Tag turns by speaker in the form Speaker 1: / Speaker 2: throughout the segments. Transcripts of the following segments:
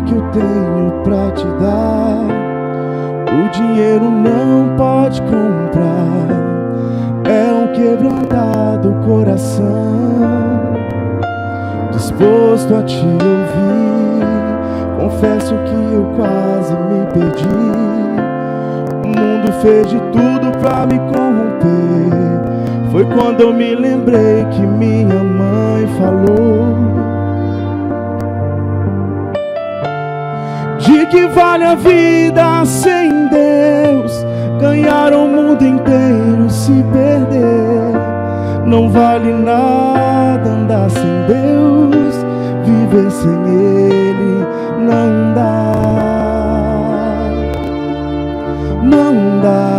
Speaker 1: Que eu tenho pra te dar, o dinheiro não pode comprar. É um quebrantado coração, disposto a te ouvir. Confesso que eu quase me perdi. O mundo fez de tudo pra me corromper. Foi quando eu me lembrei que minha mãe falou de que vale a vida sem Deus, ganhar o mundo inteiro se perder. Não vale nada andar sem Deus, viver sem Ele não dá, não dá.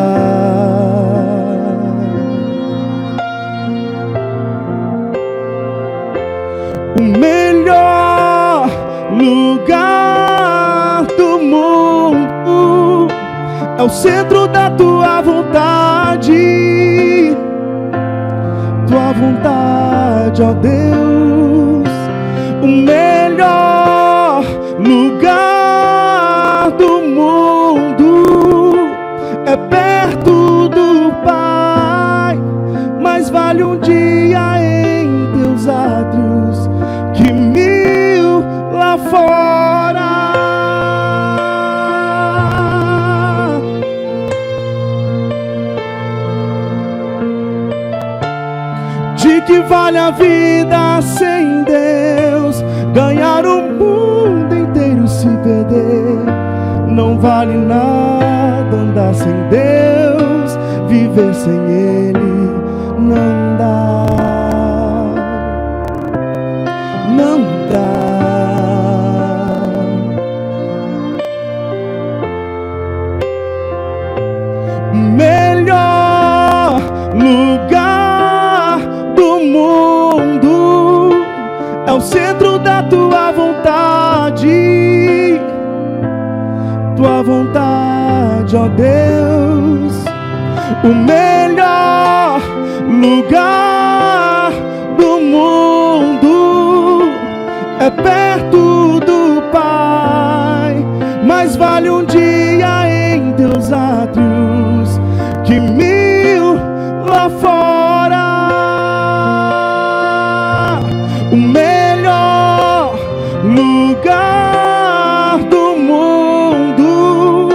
Speaker 1: O melhor lugar do mundo é o centro da tua vontade, ó Deus. O melhor lugar do mundo é perto do Pai, mas vale um dia em teus átrios que 1000 lá fora. De que vale a vida sem Deus, ganhar o mundo inteiro se perder. Não vale nada andar sem Deus, viver sem Ele não dá, não dá. Melhor lugar do mundo é o centro da tua vontade, ó Deus. O melhor lugar do mundo é perto do Pai, mas vale um dia em teus átrios que 1000 lá fora. O melhor lugar do mundo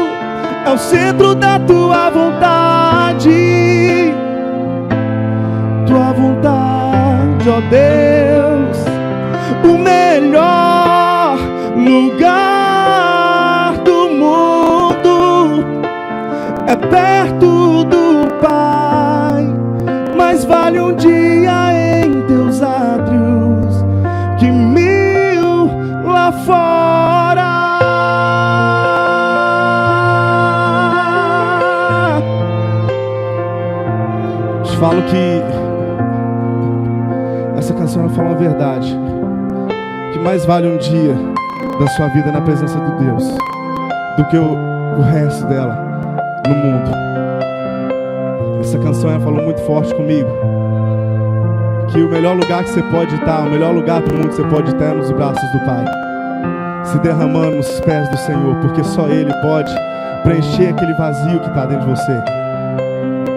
Speaker 1: é o centro da tua vontade, ó Deus. O melhor lugar do mundo é perto do Pai, mas vale um dia em teus átrios que 1000 lá fora. Te falo que essa canção ela fala uma verdade, que mais vale um dia da sua vida na presença de Deus do que o resto dela no mundo. Essa canção ela falou muito forte comigo, que o melhor lugar que você pode estar, o melhor lugar do mundo que você pode estar é nos braços do Pai, se derramando nos pés do Senhor, porque só Ele pode preencher aquele vazio que está dentro de você.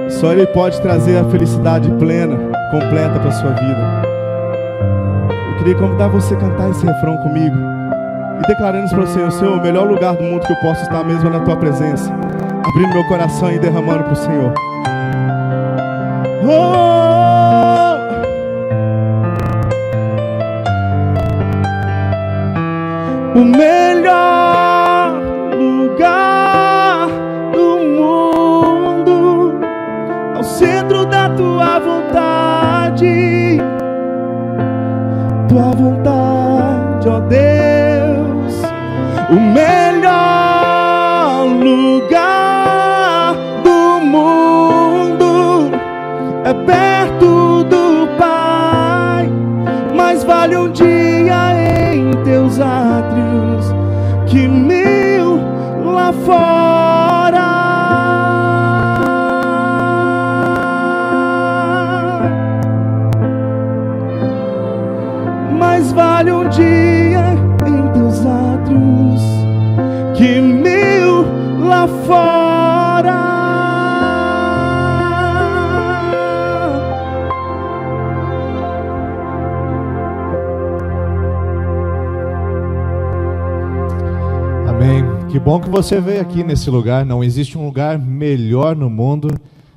Speaker 1: Só Ele pode trazer a felicidade plena, completa para a sua vida. Eu queria convidar você a cantar esse refrão comigo e declarando isso para o Senhor: Senhor, o melhor lugar do mundo que eu posso estar mesmo é na Tua presença, abrindo meu coração e derramando para o Senhor. O melhor lugar do mundo ao centro da Tua vontade, Tua vontade, ó Deus. O melhor lugar do mundo é perto do Pai. Mais vale um dia em Teus átrios que 1000 lá fora. Mais vale um dia em Teus átrios que 1000 lá fora.
Speaker 2: Amém. Que bom que você veio aqui nesse lugar. Não existe um lugar melhor no mundo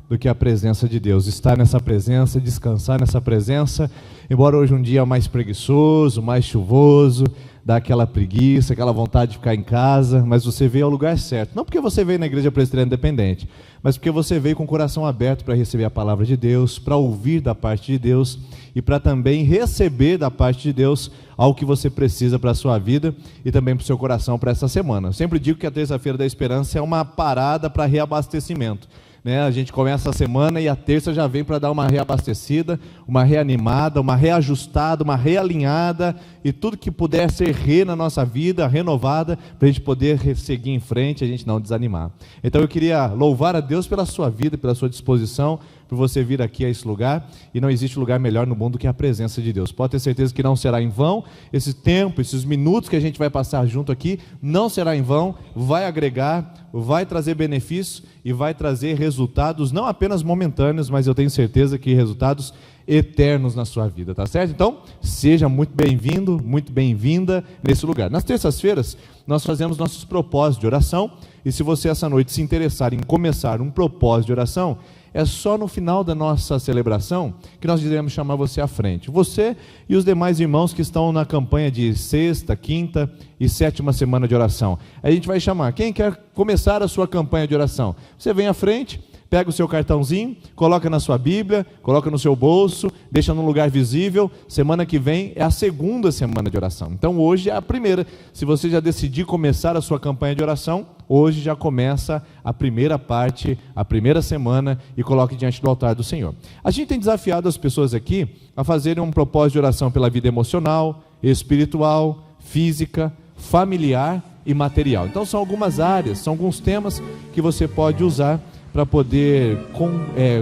Speaker 2: do que a presença de Deus. Estar nessa presença, descansar nessa presença. Embora hoje um dia mais preguiçoso, mais chuvoso, dá aquela preguiça, aquela vontade de ficar em casa, mas você veio ao lugar certo. Não porque você veio na Igreja Presbiteriana Independente, mas porque você veio com o coração aberto para receber a palavra de Deus, para ouvir da parte de Deus e para também receber da parte de Deus algo que você precisa para a sua vida e também para o seu coração para essa semana. Eu sempre digo que a terça-feira da esperança é uma parada para reabastecimento. A gente começa a semana e a terça já vem para dar uma reabastecida, uma reanimada, uma reajustada, uma realinhada e tudo que puder ser na nossa vida, renovada, para a gente poder seguir em frente, a gente não desanimar. Então eu queria louvar a Deus pela sua vida, pela sua disposição, por você vir aqui a esse lugar, e não existe lugar melhor no mundo que a presença de Deus. Pode ter certeza que não será em vão, esse tempo, esses minutos que a gente vai passar junto aqui, não será em vão, vai agregar, vai trazer benefícios e vai trazer resultados, não apenas momentâneos, mas eu tenho certeza que resultados eternos na sua vida, tá certo? Então, seja muito bem-vindo, muito bem-vinda nesse lugar. Nas terças-feiras, nós fazemos nossos propósitos de oração, e se você essa noite se interessar em começar um propósito de oração, é só no final da nossa celebração que nós iremos chamar você à frente. Você e os demais irmãos que estão na campanha de sexta, quinta e sétima semana de oração. A gente vai chamar. Quem quer começar a sua campanha de oração? Você vem à frente, pega o seu cartãozinho, coloca na sua Bíblia, coloca no seu bolso, deixa num lugar visível. Semana que vem é a segunda semana de oração. Então hoje é a primeira. Se você já decidir começar a sua campanha de oração, hoje já começa a primeira parte, a primeira semana, e coloque diante do altar do Senhor. A gente tem desafiado as pessoas aqui a fazerem um propósito de oração pela vida emocional, espiritual, física, familiar e material. Então são algumas áreas, são alguns temas que você pode usar para poder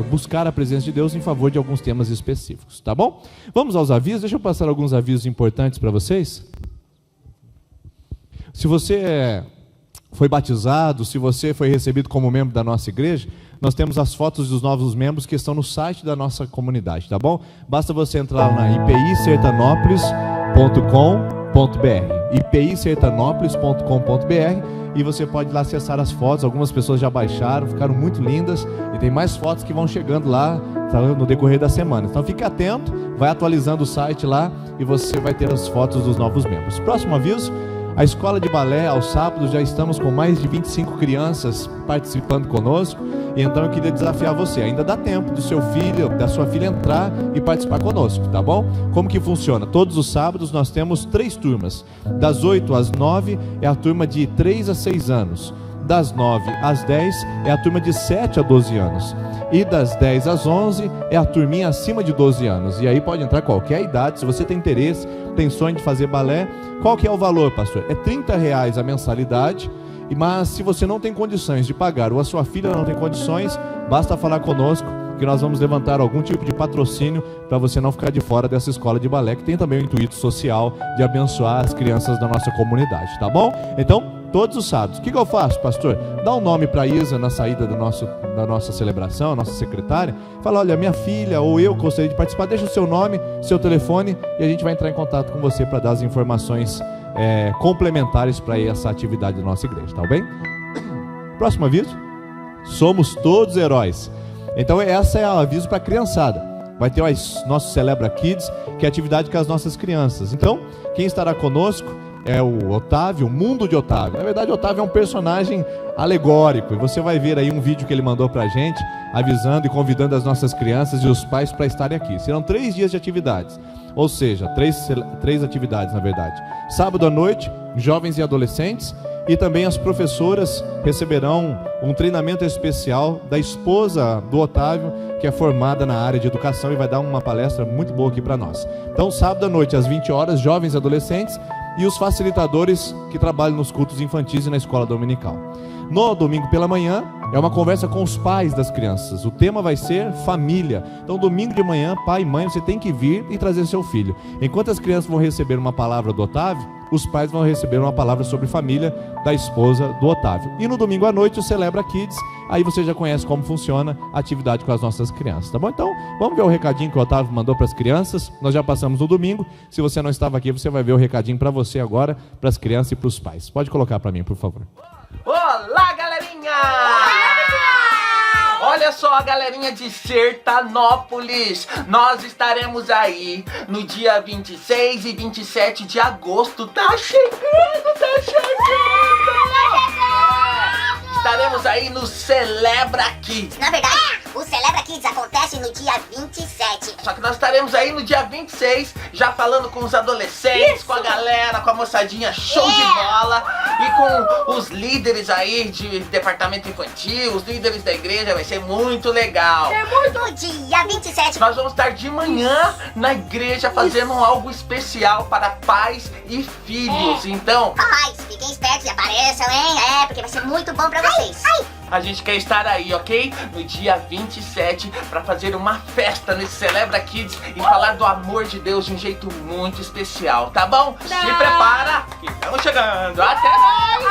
Speaker 2: buscar a presença de Deus em favor de alguns temas específicos, tá bom? Vamos aos avisos. Deixa eu passar alguns avisos importantes para vocês. Se você foi batizado, se você foi recebido como membro da nossa igreja, nós temos as fotos dos novos membros que estão no site da nossa comunidade, tá bom? Basta você entrar lá na ipisertanopolis.com.br, ipisertanopolis.com.br, e você pode lá acessar as fotos. Algumas pessoas já baixaram, ficaram muito lindas, e tem mais fotos que vão chegando lá no decorrer da semana. Então fique atento, vai atualizando o site lá e você vai ter as fotos dos novos membros. Próximo aviso: a escola de balé, aos sábados, já estamos com mais de 25 crianças participando conosco. E então eu queria desafiar você, ainda dá tempo do seu filho, da sua filha entrar e participar conosco, tá bom? Como que funciona? Todos os sábados nós temos 3 turmas. Das 8 às 9 é a turma de 3 a 6 anos. Das 9 às 10 é a turma de 7 a 12 anos. E das 10 às 11 é a turminha acima de 12 anos. E aí pode entrar qualquer idade. Se você tem interesse, tem sonho de fazer balé, qual que é o valor, pastor? É R$30 a mensalidade. Mas se você não tem condições de pagar, ou a sua filha não tem condições, basta falar conosco, que nós vamos levantar algum tipo de patrocínio para você não ficar de fora dessa escola de balé, que tem também o intuito social de abençoar as crianças da nossa comunidade, tá bom? Então, todos os sábados. O que eu faço, pastor? Dá um nome para a Isa na saída da nossa celebração, nossa secretária. Fala, olha, minha filha ou eu gostaria de participar, deixa o seu nome, seu telefone e a gente vai entrar em contato com você para dar as informações complementares para essa atividade da nossa igreja, tá bem? Próximo aviso. Somos todos heróis. Então essa é o aviso para a criançada. Vai ter o nosso Celebra Kids, que é a atividade com as nossas crianças. Então, quem estará conosco é o Otávio, o mundo de Otávio. Na verdade, Otávio é um personagem alegórico. E você vai ver aí um vídeo que ele mandou pra gente, avisando e convidando as nossas crianças e os pais para estarem aqui. Serão 3 dias de atividades. Ou seja, três atividades, na verdade. Sábado à noite, jovens e adolescentes. E também as professoras receberão um treinamento especial da esposa do Otávio, que é formada na área de educação e vai dar uma palestra muito boa aqui para nós. Então, sábado à noite, às 20 horas, jovens e adolescentes e os facilitadores que trabalham nos cultos infantis e na escola dominical. No domingo pela manhã, é uma conversa com os pais das crianças. O tema vai ser família. Então, domingo de manhã, pai e mãe, você tem que vir e trazer seu filho. Enquanto as crianças vão receber uma palavra do Otávio, os pais vão receber uma palavra sobre família da esposa do Otávio. E no domingo à noite, o Celebra Kids. Aí você já conhece como funciona a atividade com as nossas crianças, tá bom? Então, vamos ver o recadinho que o Otávio mandou para as crianças. Nós já passamos no domingo. Se você não estava aqui, você vai ver o recadinho para você agora, para as crianças e para os pais. Pode colocar para mim, por favor.
Speaker 3: Olá, galerinha! Olha só a galerinha de Sertanópolis. Nós estaremos aí no dia 26 e 27 de agosto. Tá chegando! Estaremos aí no Celebra Kids.
Speaker 4: Na verdade, o Celebra Kids acontece no dia 27.
Speaker 3: Só que nós estaremos aí no dia 26, já falando com os adolescentes, com a galera, com a moçadinha show de bola. E com os líderes aí de departamento infantil, os líderes da igreja, vai ser muito legal.
Speaker 4: No dia 27.
Speaker 3: Nós vamos estar de manhã na igreja fazendo algo especial para pais e filhos. Então,
Speaker 4: pais, fiquem espertos e apareçam, hein? Porque vai ser muito bom pra vocês.
Speaker 3: a gente quer estar aí, ok? No dia 27 para fazer uma festa nesse Celebra Kids e falar do amor de Deus de um jeito muito especial, tá bom? Se prepara que estamos chegando. Até mais!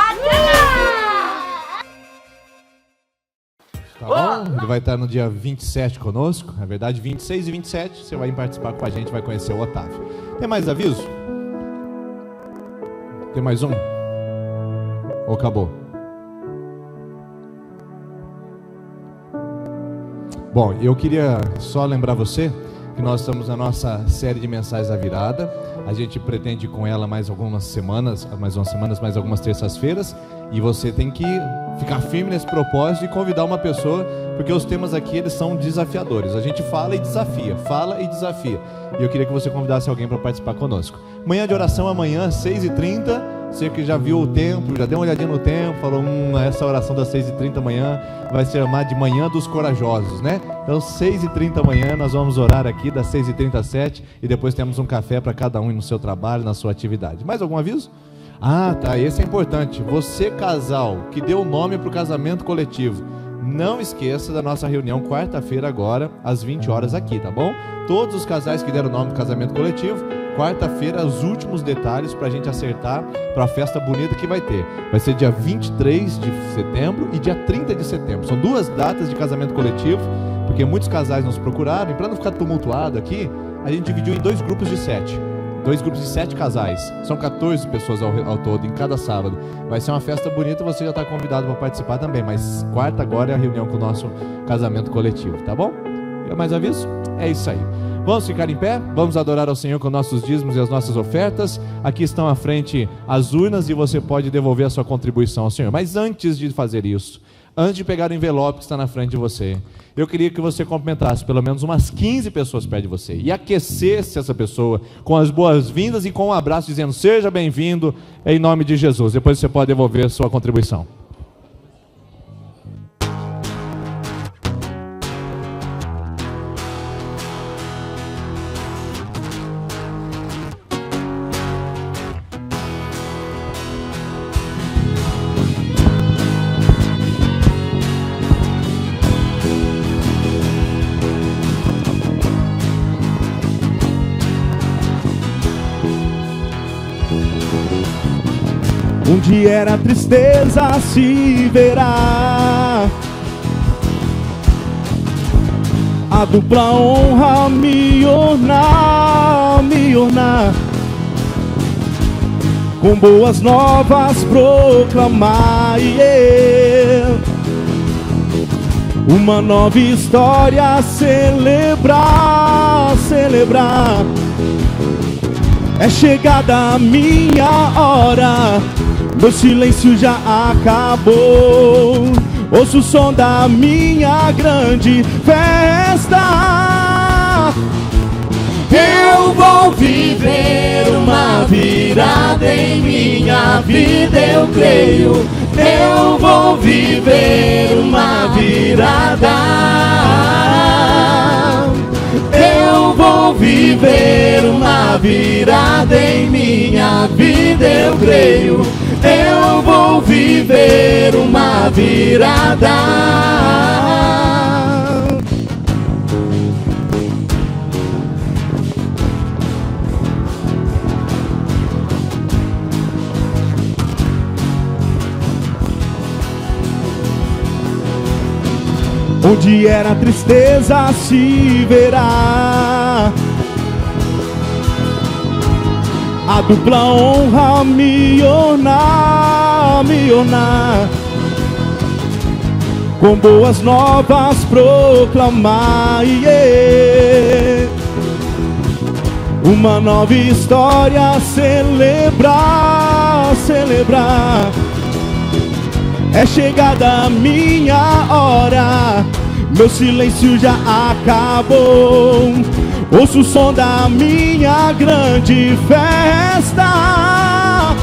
Speaker 2: Tá bom? Ele vai estar no dia 27 conosco. Na verdade, 26 e 27 você vai participar com a gente, vai conhecer o Otávio. Tem mais aviso? Tem mais um? Ou acabou? Bom, eu queria só lembrar você que nós estamos na nossa série de mensagens da virada. A gente pretende com ela mais algumas semanas, mais algumas terças-feiras. E você tem que ficar firme nesse propósito e convidar uma pessoa, porque os temas aqui eles são desafiadores. A gente fala e desafia, fala e desafia. E eu queria que você convidasse alguém para participar conosco. Manhã de oração amanhã, 6h30. Você que já viu o tempo, já deu uma olhadinha no tempo, falou, essa oração das 6h30 amanhã vai ser chamada de Manhã dos Corajosos, né? Então 6h30 amanhã nós vamos orar aqui das 6h30 às 7h e depois temos um café para cada um no seu trabalho, na sua atividade. Mais algum aviso? Ah, tá, esse é importante. Você, casal, que deu o nome para o casamento coletivo, não esqueça da nossa reunião quarta-feira agora, às 20 horas aqui, tá bom? Todos os casais que deram o nome do casamento coletivo, quarta-feira, os últimos detalhes para a gente acertar para a festa bonita que vai ter. Vai ser dia 23 de setembro e dia 30 de setembro. São 2 datas de casamento coletivo, porque muitos casais nos procuraram, e para não ficar tumultuado aqui, a gente dividiu em 2 grupos de 7. 2 grupos de 7 casais. São 14 pessoas ao todo, em cada sábado. Vai ser uma festa bonita, você já está convidado para participar também. Mas quarta agora é a reunião com o nosso casamento coletivo, tá bom? Quer mais aviso? É isso aí. Vamos ficar em pé? Vamos adorar ao Senhor com nossos dízimos e as nossas ofertas. Aqui estão à frente as urnas e você pode devolver a sua contribuição ao Senhor. Mas antes de fazer isso, antes de pegar o envelope que está na frente de você, eu queria que você cumprimentasse pelo menos umas 15 pessoas perto de você e aquecesse essa pessoa com as boas-vindas e com um abraço dizendo, seja bem-vindo em nome de Jesus. Depois você pode devolver a sua contribuição.
Speaker 1: Onde era tristeza se verá a dupla honra me ornar, com boas novas proclamar, uma nova história celebrar. É chegada a minha hora, meu silêncio já acabou. Ouço o som da minha grande festa. Eu vou viver uma virada em minha vida, eu creio. Eu vou viver uma virada. Eu vou viver uma virada em minha vida, eu creio. Eu vou viver uma virada. Onde era tristeza se verá a dupla honra me ornar, com boas novas proclamar, uma nova história celebrar. É chegada a minha hora, meu silêncio já acabou. Ouço o som da minha grande festa.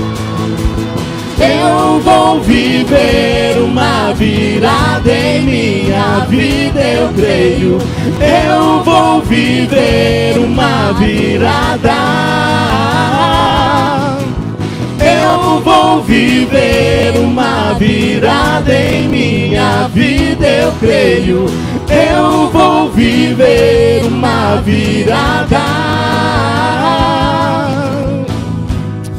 Speaker 1: Eu vou viver uma virada em minha vida, eu creio. Eu vou viver uma virada. Eu vou viver uma virada em minha vida, eu creio. Eu vou viver uma virada.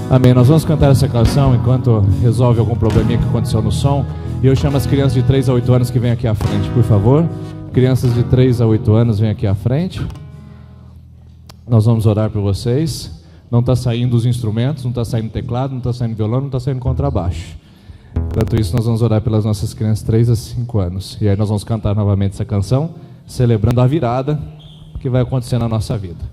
Speaker 2: Amém. Nós vamos cantar essa canção enquanto resolve algum probleminha que aconteceu no som. E eu chamo as crianças de 3 a 8 anos que vêm aqui à frente, por favor. Crianças de 3 a 8 anos, vêm aqui à frente. Nós vamos orar por vocês. Não está saindo os instrumentos, não está saindo teclado, não está saindo violão, não está saindo contrabaixo. Enquanto isso, nós vamos orar pelas nossas crianças de 3 a 5 anos. E aí nós vamos cantar novamente essa canção, celebrando a virada que vai acontecer na nossa vida.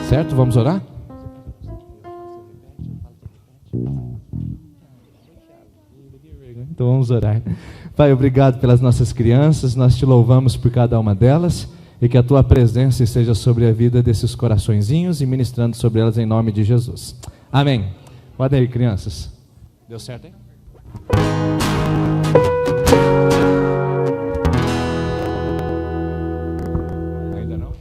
Speaker 2: Certo? Vamos orar? Então vamos orar. Pai, obrigado pelas nossas crianças, nós te louvamos por cada uma delas e que a tua presença esteja sobre a vida desses coraçõezinhos e ministrando sobre elas em nome de Jesus. Amém. Pode aí, crianças. Deu certo, hein? Ainda não?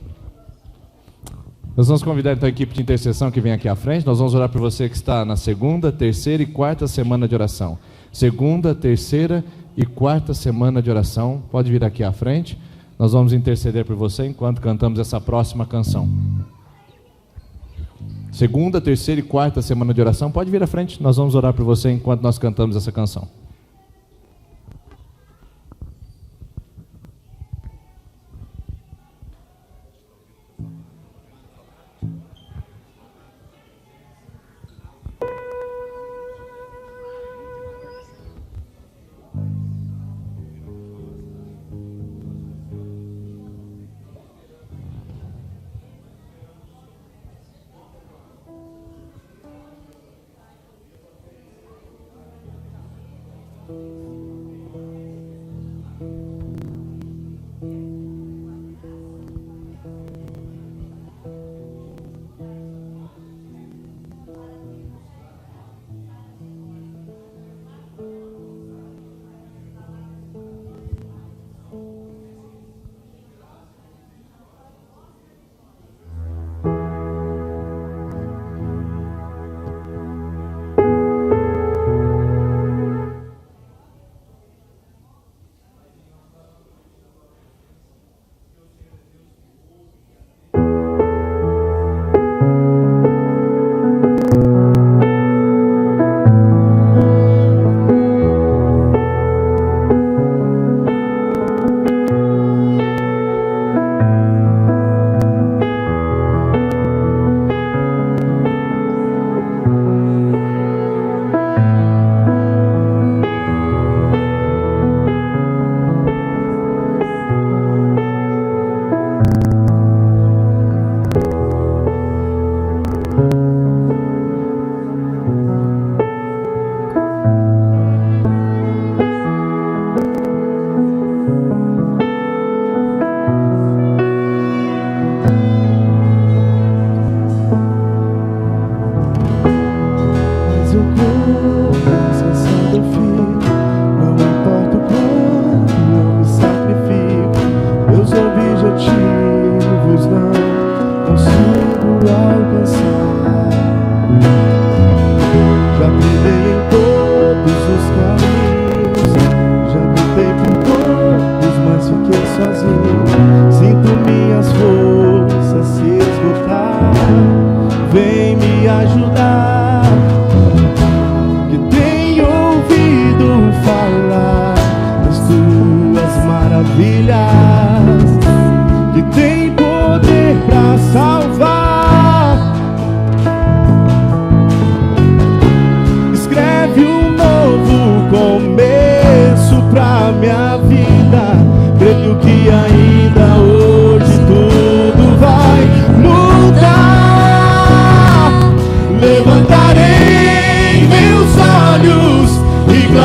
Speaker 2: Nós vamos convidar então a equipe de intercessão que vem aqui à frente. Nós vamos orar por você que está na segunda, terceira e quarta semana de oração. Segunda, terceira e quarta semana de oração. Pode vir aqui à frente. Nós vamos interceder por você enquanto cantamos essa próxima canção. Segunda, terceira e quarta semana de oração. Pode vir à frente. Nós vamos orar por você enquanto nós cantamos essa canção.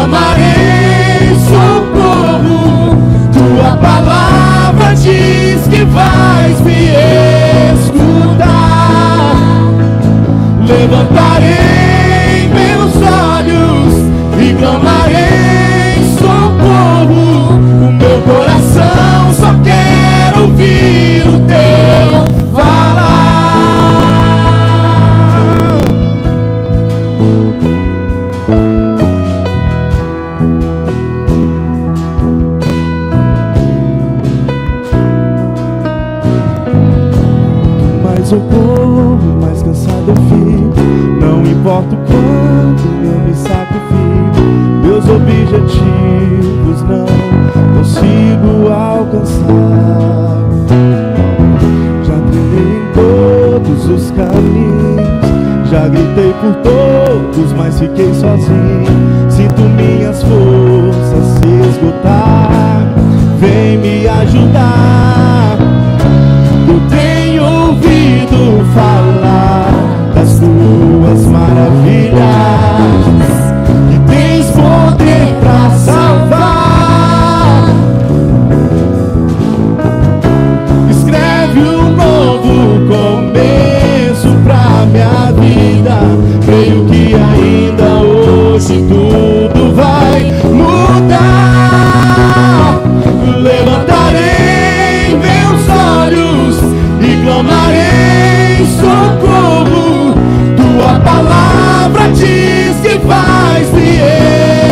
Speaker 1: clamarei socorro. Tua palavra diz que vais me escutar. Levantarei meus olhos e clamarei socorro. O meu coração só quer ouvir o teu falar. Mais eu corro, mais cansado eu fico. Não importa o quanto eu me sacrifico, meus objetivos não consigo alcançar. Já trilhei em todos os caminhos, já gritei por todos, mas fiquei sozinho. Sinto minhas forças se esgotar. Vem me ajudar. Eu tenho ouvido falar das tuas maravilhas, que tens poder pra salvar. Escreve um novo começo pra minha vida. Creio que ainda hoje tudo vai mudar. Levantarei meus olhos e clamarei socorro. Tua palavra diz que vais me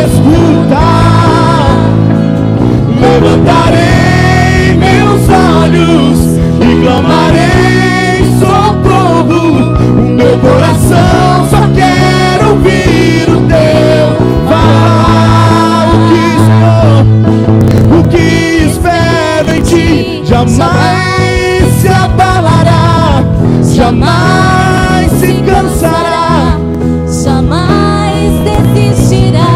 Speaker 1: escutar. Levantarei meus olhos e clamarei socorro. O meu coração só quer ouvir o teu falar. O que espero em ti jamais se abalará, jamais se cansará,
Speaker 5: jamais desistirá.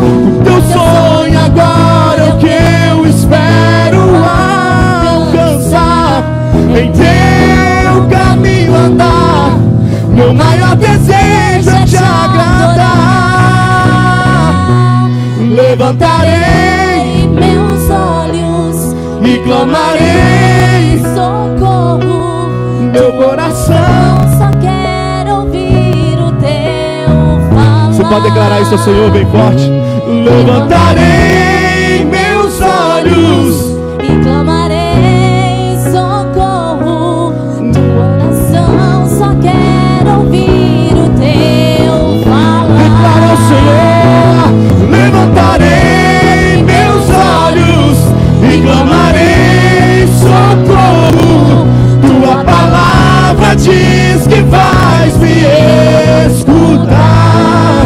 Speaker 1: O teu sonho agora é o que eu espero alcançar. Em teu caminho andar, meu maior desejo é te agradar. Levantarei
Speaker 5: meus olhos
Speaker 1: e clamarei
Speaker 5: socorro.
Speaker 1: meu coração.
Speaker 5: Só quero ouvir o teu falar.
Speaker 1: Você pode declarar isso ao Senhor bem forte. Levantarei meus olhos
Speaker 5: e clamarei socorro. Teu coração só quer ouvir o teu falar.
Speaker 1: Declara ao Senhor. Levantarei meus olhos e clamarei socorro. Tua palavra diz que vais me escutar.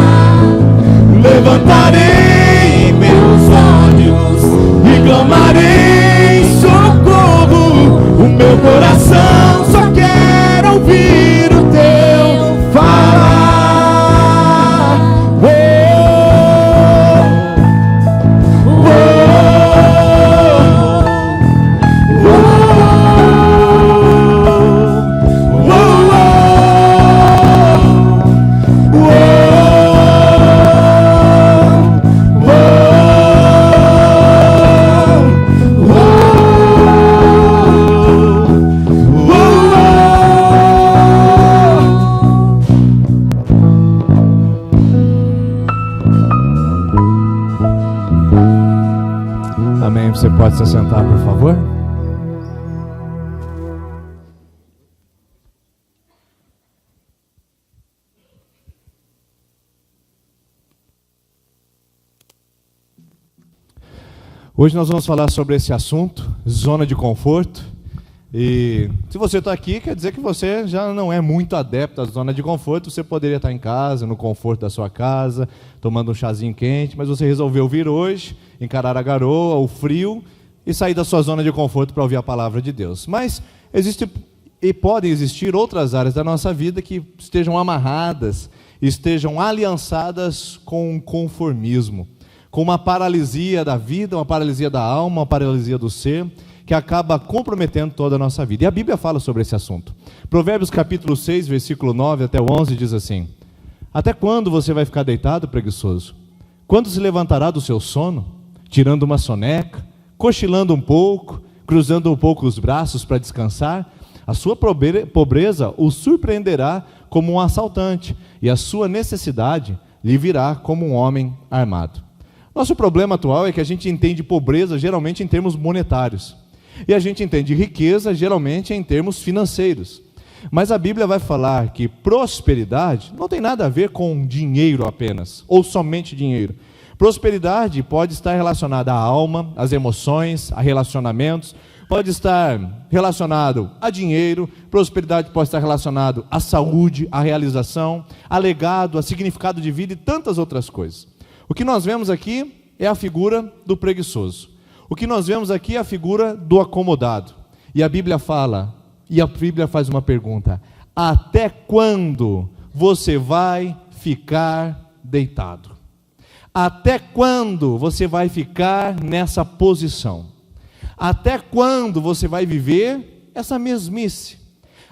Speaker 1: Levantarei meus olhos e clamarei socorro. O meu coração só quer ouvir o teu falar.
Speaker 2: Amém. Você pode se sentar, por favor? Hoje nós vamos falar sobre esse assunto, zona de conforto. E se você está aqui, quer dizer que você já não é muito adepto à zona de conforto. Você poderia estar em casa, no conforto da sua casa, tomando um chazinho quente, mas você resolveu vir hoje, encarar a garoa, o frio, e sair da sua zona de conforto para ouvir a palavra de Deus. Mas existe e podem existir outras áreas da nossa vida que estejam amarradas, estejam aliançadas com o conformismo, com uma paralisia da vida, uma paralisia da alma, uma paralisia do ser, que acaba comprometendo toda a nossa vida. E a Bíblia fala sobre esse assunto. Provérbios capítulo 6, versículo 9 até o 11 diz assim: até quando você vai ficar deitado, preguiçoso? Quando se levantará do seu sono, tirando uma soneca, cochilando um pouco, cruzando um pouco os braços para descansar? A sua pobreza o surpreenderá como um assaltante, e a sua necessidade lhe virá como um homem armado. Nosso problema atual é que a gente entende pobreza geralmente em termos monetários, e a gente entende riqueza geralmente em termos financeiros. Mas a Bíblia vai falar que prosperidade não tem nada a ver com dinheiro apenas, ou somente dinheiro. Prosperidade pode estar relacionada à alma, às emoções, a relacionamentos, pode estar relacionado a dinheiro, prosperidade pode estar relacionado à saúde, à realização, a legado, a significado de vida e tantas outras coisas. O que nós vemos aqui é a figura do preguiçoso. O que nós vemos aqui é a figura do acomodado. E a Bíblia fala, e a Bíblia faz uma pergunta: até quando você vai ficar deitado? Até quando você vai ficar nessa posição? Até quando você vai viver essa mesmice?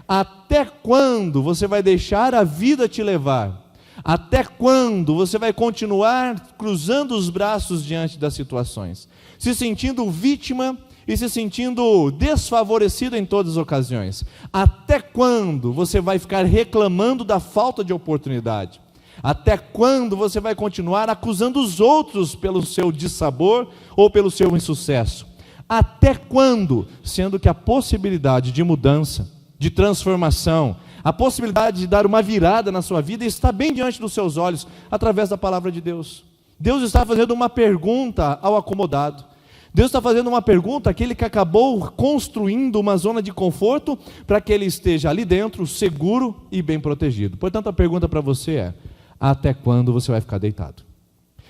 Speaker 2: Até quando você vai deixar a vida te levar? Até quando você vai continuar cruzando os braços diante das situações, se sentindo vítima e se sentindo desfavorecido em todas as ocasiões? Até quando você vai ficar reclamando da falta de oportunidade? Até quando você vai continuar acusando os outros pelo seu dissabor ou pelo seu insucesso? Até quando? Sendo que a possibilidade de mudança, de transformação, a possibilidade de dar uma virada na sua vida está bem diante dos seus olhos, através da palavra de Deus. Deus está fazendo uma pergunta ao acomodado. Deus está fazendo uma pergunta àquele que acabou construindo uma zona de conforto para que ele esteja ali dentro, seguro e bem protegido. Portanto, a pergunta para você é: até quando você vai ficar deitado?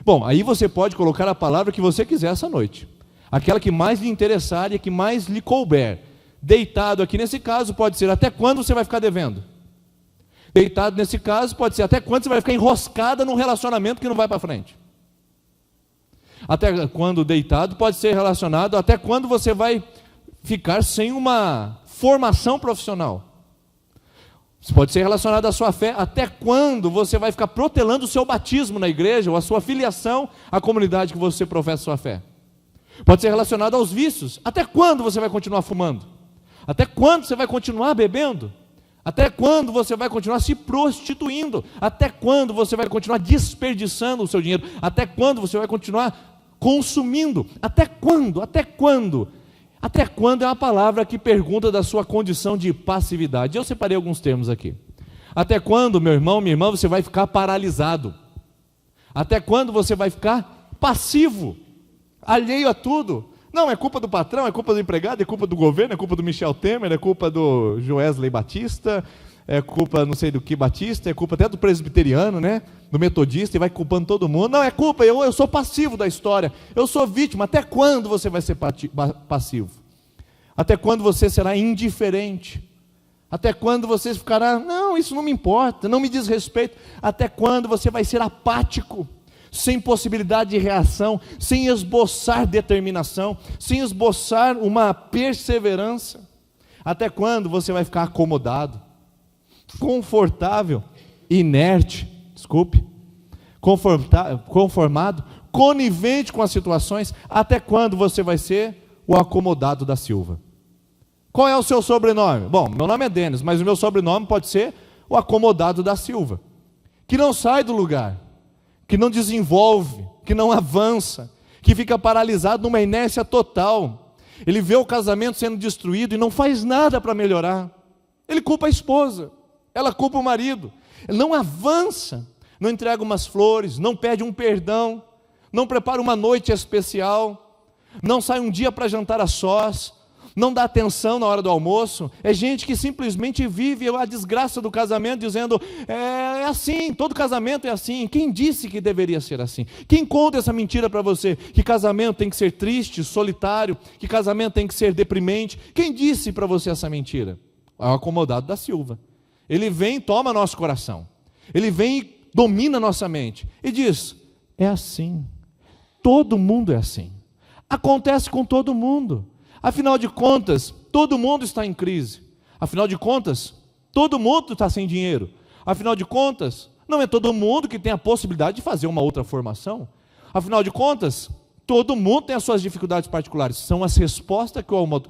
Speaker 2: Bom, aí você pode colocar a palavra que você quiser essa noite, aquela que mais lhe interessar e a que mais lhe couber. Deitado aqui nesse caso pode ser: até quando você vai ficar devendo? Deitado nesse caso pode ser: até quando você vai ficar enroscada num relacionamento que não vai para frente? Até quando deitado pode ser relacionado: até quando você vai ficar sem uma formação profissional? Isso pode ser relacionado à sua fé: até quando você vai ficar protelando o seu batismo na igreja ou a sua filiação à comunidade que você professa sua fé? Pode ser relacionado aos vícios: até quando você vai continuar fumando? Até quando você vai continuar bebendo? Até quando você vai continuar se prostituindo? Até quando você vai continuar desperdiçando o seu dinheiro? Até quando você vai continuar consumindo? Até quando? Até quando? Até quando é uma palavra que pergunta da sua condição de passividade. Eu separei alguns termos aqui. Até quando, meu irmão, minha irmã, você vai ficar paralisado? Até quando você vai ficar passivo, alheio a tudo? Não, é culpa do patrão, é culpa do empregado, é culpa do governo, é culpa do Michel Temer, é culpa do Joesley Batista, é culpa não sei do que Batista, é culpa até do presbiteriano, né? Do metodista, e vai culpando todo mundo. Não, é culpa, eu sou passivo da história, eu sou vítima. Até quando você vai ser passivo? Até quando você será indiferente? Até quando você ficará: não, isso não me importa, não me diz respeito? Até quando você vai ser apático, sem possibilidade de reação, sem esboçar determinação, sem esboçar uma perseverança? Até quando você vai ficar acomodado, confortável, inerte, conformado, conivente com as situações? Até quando você vai ser o acomodado da Silva? Qual é o seu sobrenome? Bom, meu nome é Denis, mas o meu sobrenome pode ser o acomodado da Silva, que não sai do lugar, que não desenvolve, que não avança, que fica paralisado numa inércia total. Ele vê o casamento sendo destruído e não faz nada para melhorar. Ele culpa a esposa, ela culpa o marido. Ele não avança, não entrega umas flores, não pede um perdão, não prepara uma noite especial, não sai um dia para jantar a sós, não dá atenção na hora do almoço. É gente que simplesmente vive a desgraça do casamento, dizendo: é assim, todo casamento é assim. Quem disse que deveria ser assim? Quem conta essa mentira para você? Que casamento tem que ser triste, solitário, que casamento tem que ser deprimente? Quem disse para você essa mentira? É o acomodado da Silva. Ele vem e toma nosso coração, ele vem e domina nossa mente e diz: é assim, todo mundo é assim, acontece com todo mundo. Afinal de contas, todo mundo está em crise. Afinal de contas, todo mundo está sem dinheiro. Afinal de contas, não é todo mundo que tem a possibilidade de fazer uma outra formação. Afinal de contas, todo mundo tem as suas dificuldades particulares. São as respostas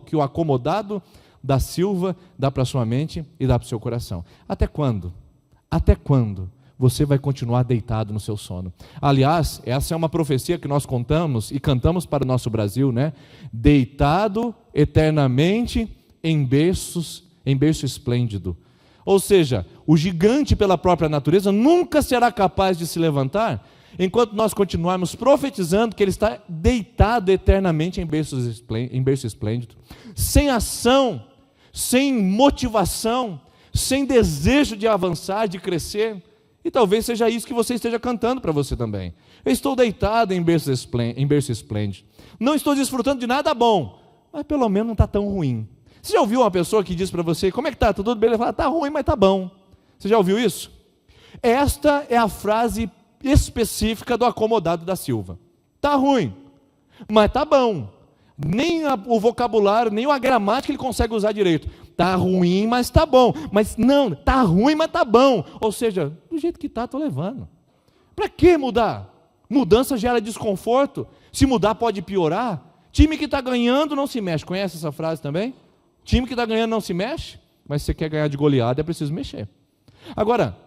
Speaker 2: que o acomodado da Silva dá para a sua mente e dá para o seu coração. Até quando? Até quando você vai continuar deitado no seu sono? Aliás, essa é uma profecia que nós contamos e cantamos para o nosso Brasil, né? Deitado eternamente em berço esplêndido. Ou seja, o gigante pela própria natureza nunca será capaz de se levantar enquanto nós continuarmos profetizando que ele está deitado eternamente em berço esplêndido, sem ação, sem motivação, sem desejo de avançar, de crescer. E talvez seja isso que você esteja cantando para você também. Eu estou deitado em berço esplêndido, não estou desfrutando de nada bom, mas pelo menos não está tão ruim. Você já ouviu uma pessoa que diz para você, como é que está? Tudo bem? Ele fala, está ruim, mas está bom. Você já ouviu isso? Esta é a frase específica do acomodado da Silva. Está ruim, mas está bom. Nem o vocabulário, nem a gramática ele consegue usar direito. Está ruim, mas está bom. Mas não, está ruim, mas está bom. Ou seja, do jeito que está, estou levando. Para que mudar? Mudança gera desconforto. Se mudar pode piorar. Time que está ganhando não se mexe. Conhece essa frase também? Time que está ganhando não se mexe, mas se você quer ganhar de goleada é preciso mexer. Agora,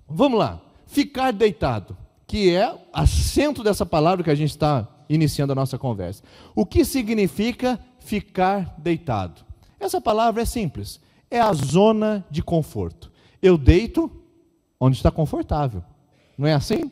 Speaker 2: vamos lá. Ficar deitado, que é acento dessa palavra que a gente está iniciando a nossa conversa. O que significa ficar deitado? Essa palavra é simples. É a zona de conforto. Eu deito onde está confortável. Não é assim?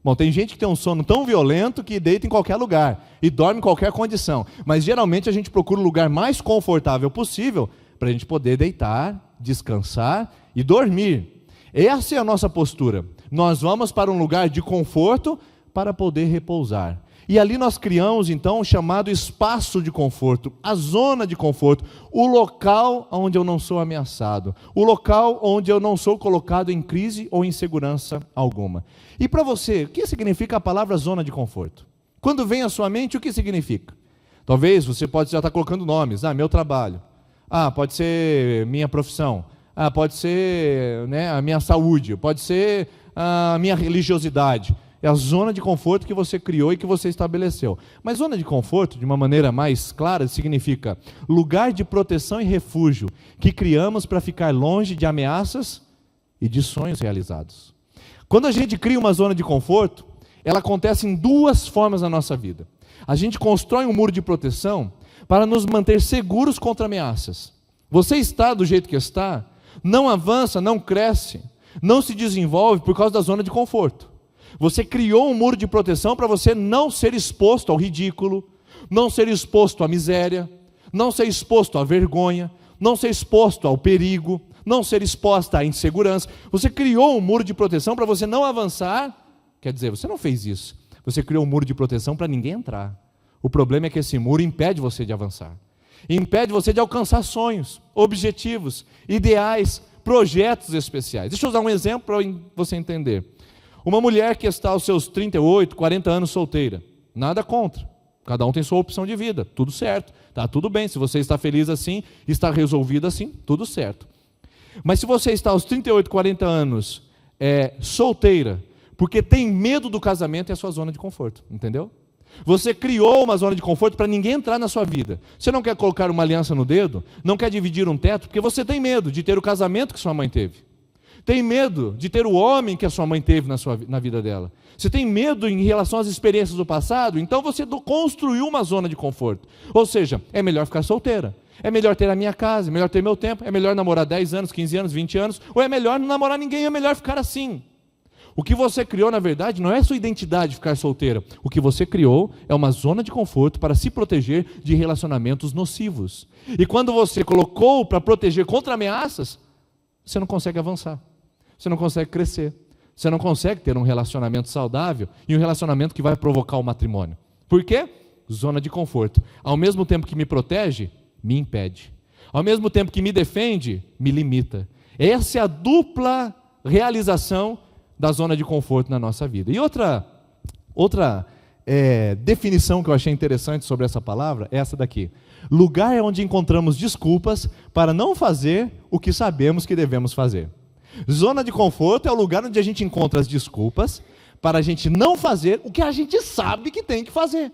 Speaker 2: Bom, tem gente que tem um sono tão violento que deita em qualquer lugar e dorme em qualquer condição. Mas geralmente a gente procura o lugar mais confortável possível para a gente poder deitar, descansar e dormir. Essa é a nossa postura. Nós vamos para um lugar de conforto para poder repousar. E ali nós criamos então o chamado espaço de conforto, a zona de conforto, o local onde eu não sou ameaçado, o local onde eu não sou colocado em crise ou insegurança alguma. E para você, o que significa a palavra zona de conforto? Quando vem à sua mente, o que significa? Talvez você pode já estar colocando nomes, meu trabalho, pode ser minha profissão, pode ser a minha saúde, pode ser a minha religiosidade. É a zona de conforto que você criou e que você estabeleceu. Mas zona de conforto, de uma maneira mais clara, significa lugar de proteção e refúgio que criamos para ficar longe de ameaças e de sonhos realizados. Quando a gente cria uma zona de conforto, ela acontece em duas formas na nossa vida. A gente constrói um muro de proteção para nos manter seguros contra ameaças. Você está do jeito que está, não avança, não cresce, não se desenvolve por causa da zona de conforto. Você criou um muro de proteção para você não ser exposto ao ridículo, não ser exposto à miséria, não ser exposto à vergonha, não ser exposto ao perigo, não ser exposta à insegurança. Você criou um muro de proteção para você não avançar. Quer dizer, você não fez isso. Você criou um muro de proteção para ninguém entrar. O problema é que esse muro impede você de avançar. Impede você de alcançar sonhos, objetivos, ideais, projetos especiais. Deixa eu usar um exemplo para você entender. Uma mulher que está aos seus 38, 40 anos solteira, nada contra, cada um tem sua opção de vida, tudo certo, está tudo bem, se você está feliz assim, está resolvido assim, tudo certo. Mas se você está aos 38, 40 anos solteira, porque tem medo do casamento, é a sua zona de conforto, entendeu? Você criou uma zona de conforto para ninguém entrar na sua vida. Você não quer colocar uma aliança no dedo, não quer dividir um teto, porque você tem medo de ter o casamento que sua mãe teve. Tem medo de ter o homem que a sua mãe teve na vida dela. Você tem medo em relação às experiências do passado, então você construiu uma zona de conforto. Ou seja, é melhor ficar solteira, é melhor ter a minha casa, é melhor ter meu tempo, é melhor namorar 10 anos, 15 anos, 20 anos, ou é melhor não namorar ninguém, é melhor ficar assim. O que você criou, na verdade, não é a sua identidade ficar solteira. O que você criou é uma zona de conforto para se proteger de relacionamentos nocivos. E quando você colocou para proteger contra ameaças, você não consegue avançar. Você não consegue crescer, você não consegue ter um relacionamento saudável e um relacionamento que vai provocar o matrimônio. Por quê? Zona de conforto. Ao mesmo tempo que me protege, me impede. Ao mesmo tempo que me defende, me limita. Essa é a dupla realização da zona de conforto na nossa vida. E outra definição que eu achei interessante sobre essa palavra é essa daqui. Lugar onde encontramos desculpas para não fazer o que sabemos que devemos fazer. Zona de conforto é o lugar onde a gente encontra as desculpas para a gente não fazer o que a gente sabe que tem que fazer.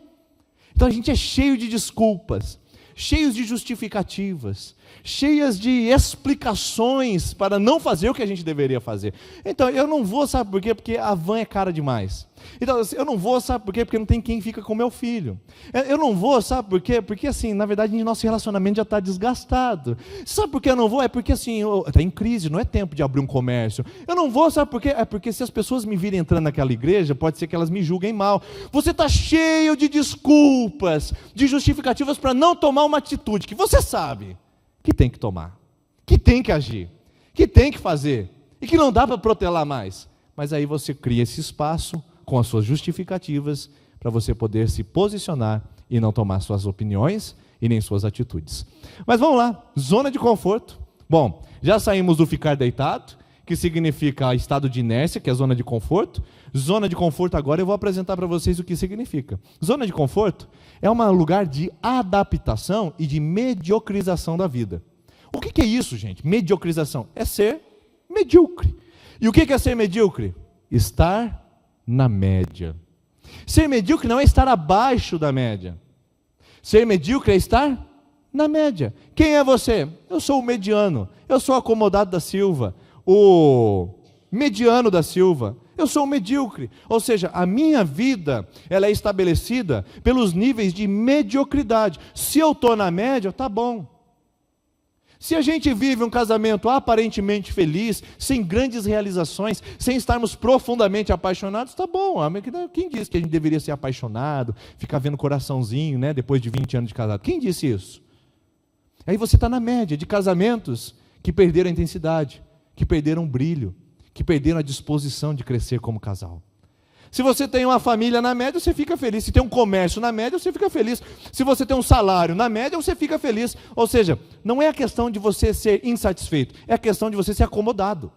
Speaker 2: Então a gente é cheio de desculpas, cheios de justificativas, cheias de explicações para não fazer o que a gente deveria fazer. Então eu não vou, sabe por quê? Porque a van é cara demais. Então eu não vou, sabe por quê? Porque não tem quem fica com meu filho. Eu não vou, sabe por quê? Porque assim, na verdade, nosso relacionamento já está desgastado. Sabe por que eu não vou? É porque assim, está em crise, não é tempo de abrir um comércio. Eu não vou, sabe por quê? É porque se as pessoas me virem entrando naquela igreja, pode ser que elas me julguem mal. Você está cheio de desculpas, de justificativas para não tomar uma atitude que você sabe que tem que tomar, que tem que agir, que tem que fazer, e que não dá para protelar mais. Mas aí você cria esse espaço com as suas justificativas para você poder se posicionar e não tomar suas opiniões e nem suas atitudes. Mas vamos lá, zona de conforto. Bom, já saímos do ficar deitado, que significa estado de inércia, que é zona de conforto. Zona de conforto agora eu vou apresentar para vocês o que significa. Zona de conforto é um lugar de adaptação e de mediocrização da vida. O que é isso, gente? Mediocrização é ser medíocre. E o que é ser medíocre? Estar na média. Ser medíocre não é estar abaixo da média. Ser medíocre é estar na média. Quem é você? Eu sou o mediano. Eu sou o acomodado da Silva. O mediano da Silva. Eu sou um medíocre. Ou seja, a minha vida ela é estabelecida pelos níveis de mediocridade. Se eu estou na média, tá bom. Se a gente vive um casamento aparentemente feliz, sem grandes realizações, sem estarmos profundamente apaixonados, tá bom. Quem disse que a gente deveria ser apaixonado, ficar vendo coraçãozinho, né, depois de 20 anos de casado? Quem disse isso? Aí você está na média de casamentos que perderam a intensidade, que perderam o brilho, que perderam a disposição de crescer como casal. Se você tem uma família na média, você fica feliz. Se tem um comércio na média, você fica feliz. Se você tem um salário na média, você fica feliz. Ou seja, não é a questão de você ser insatisfeito, é a questão de você ser acomodado.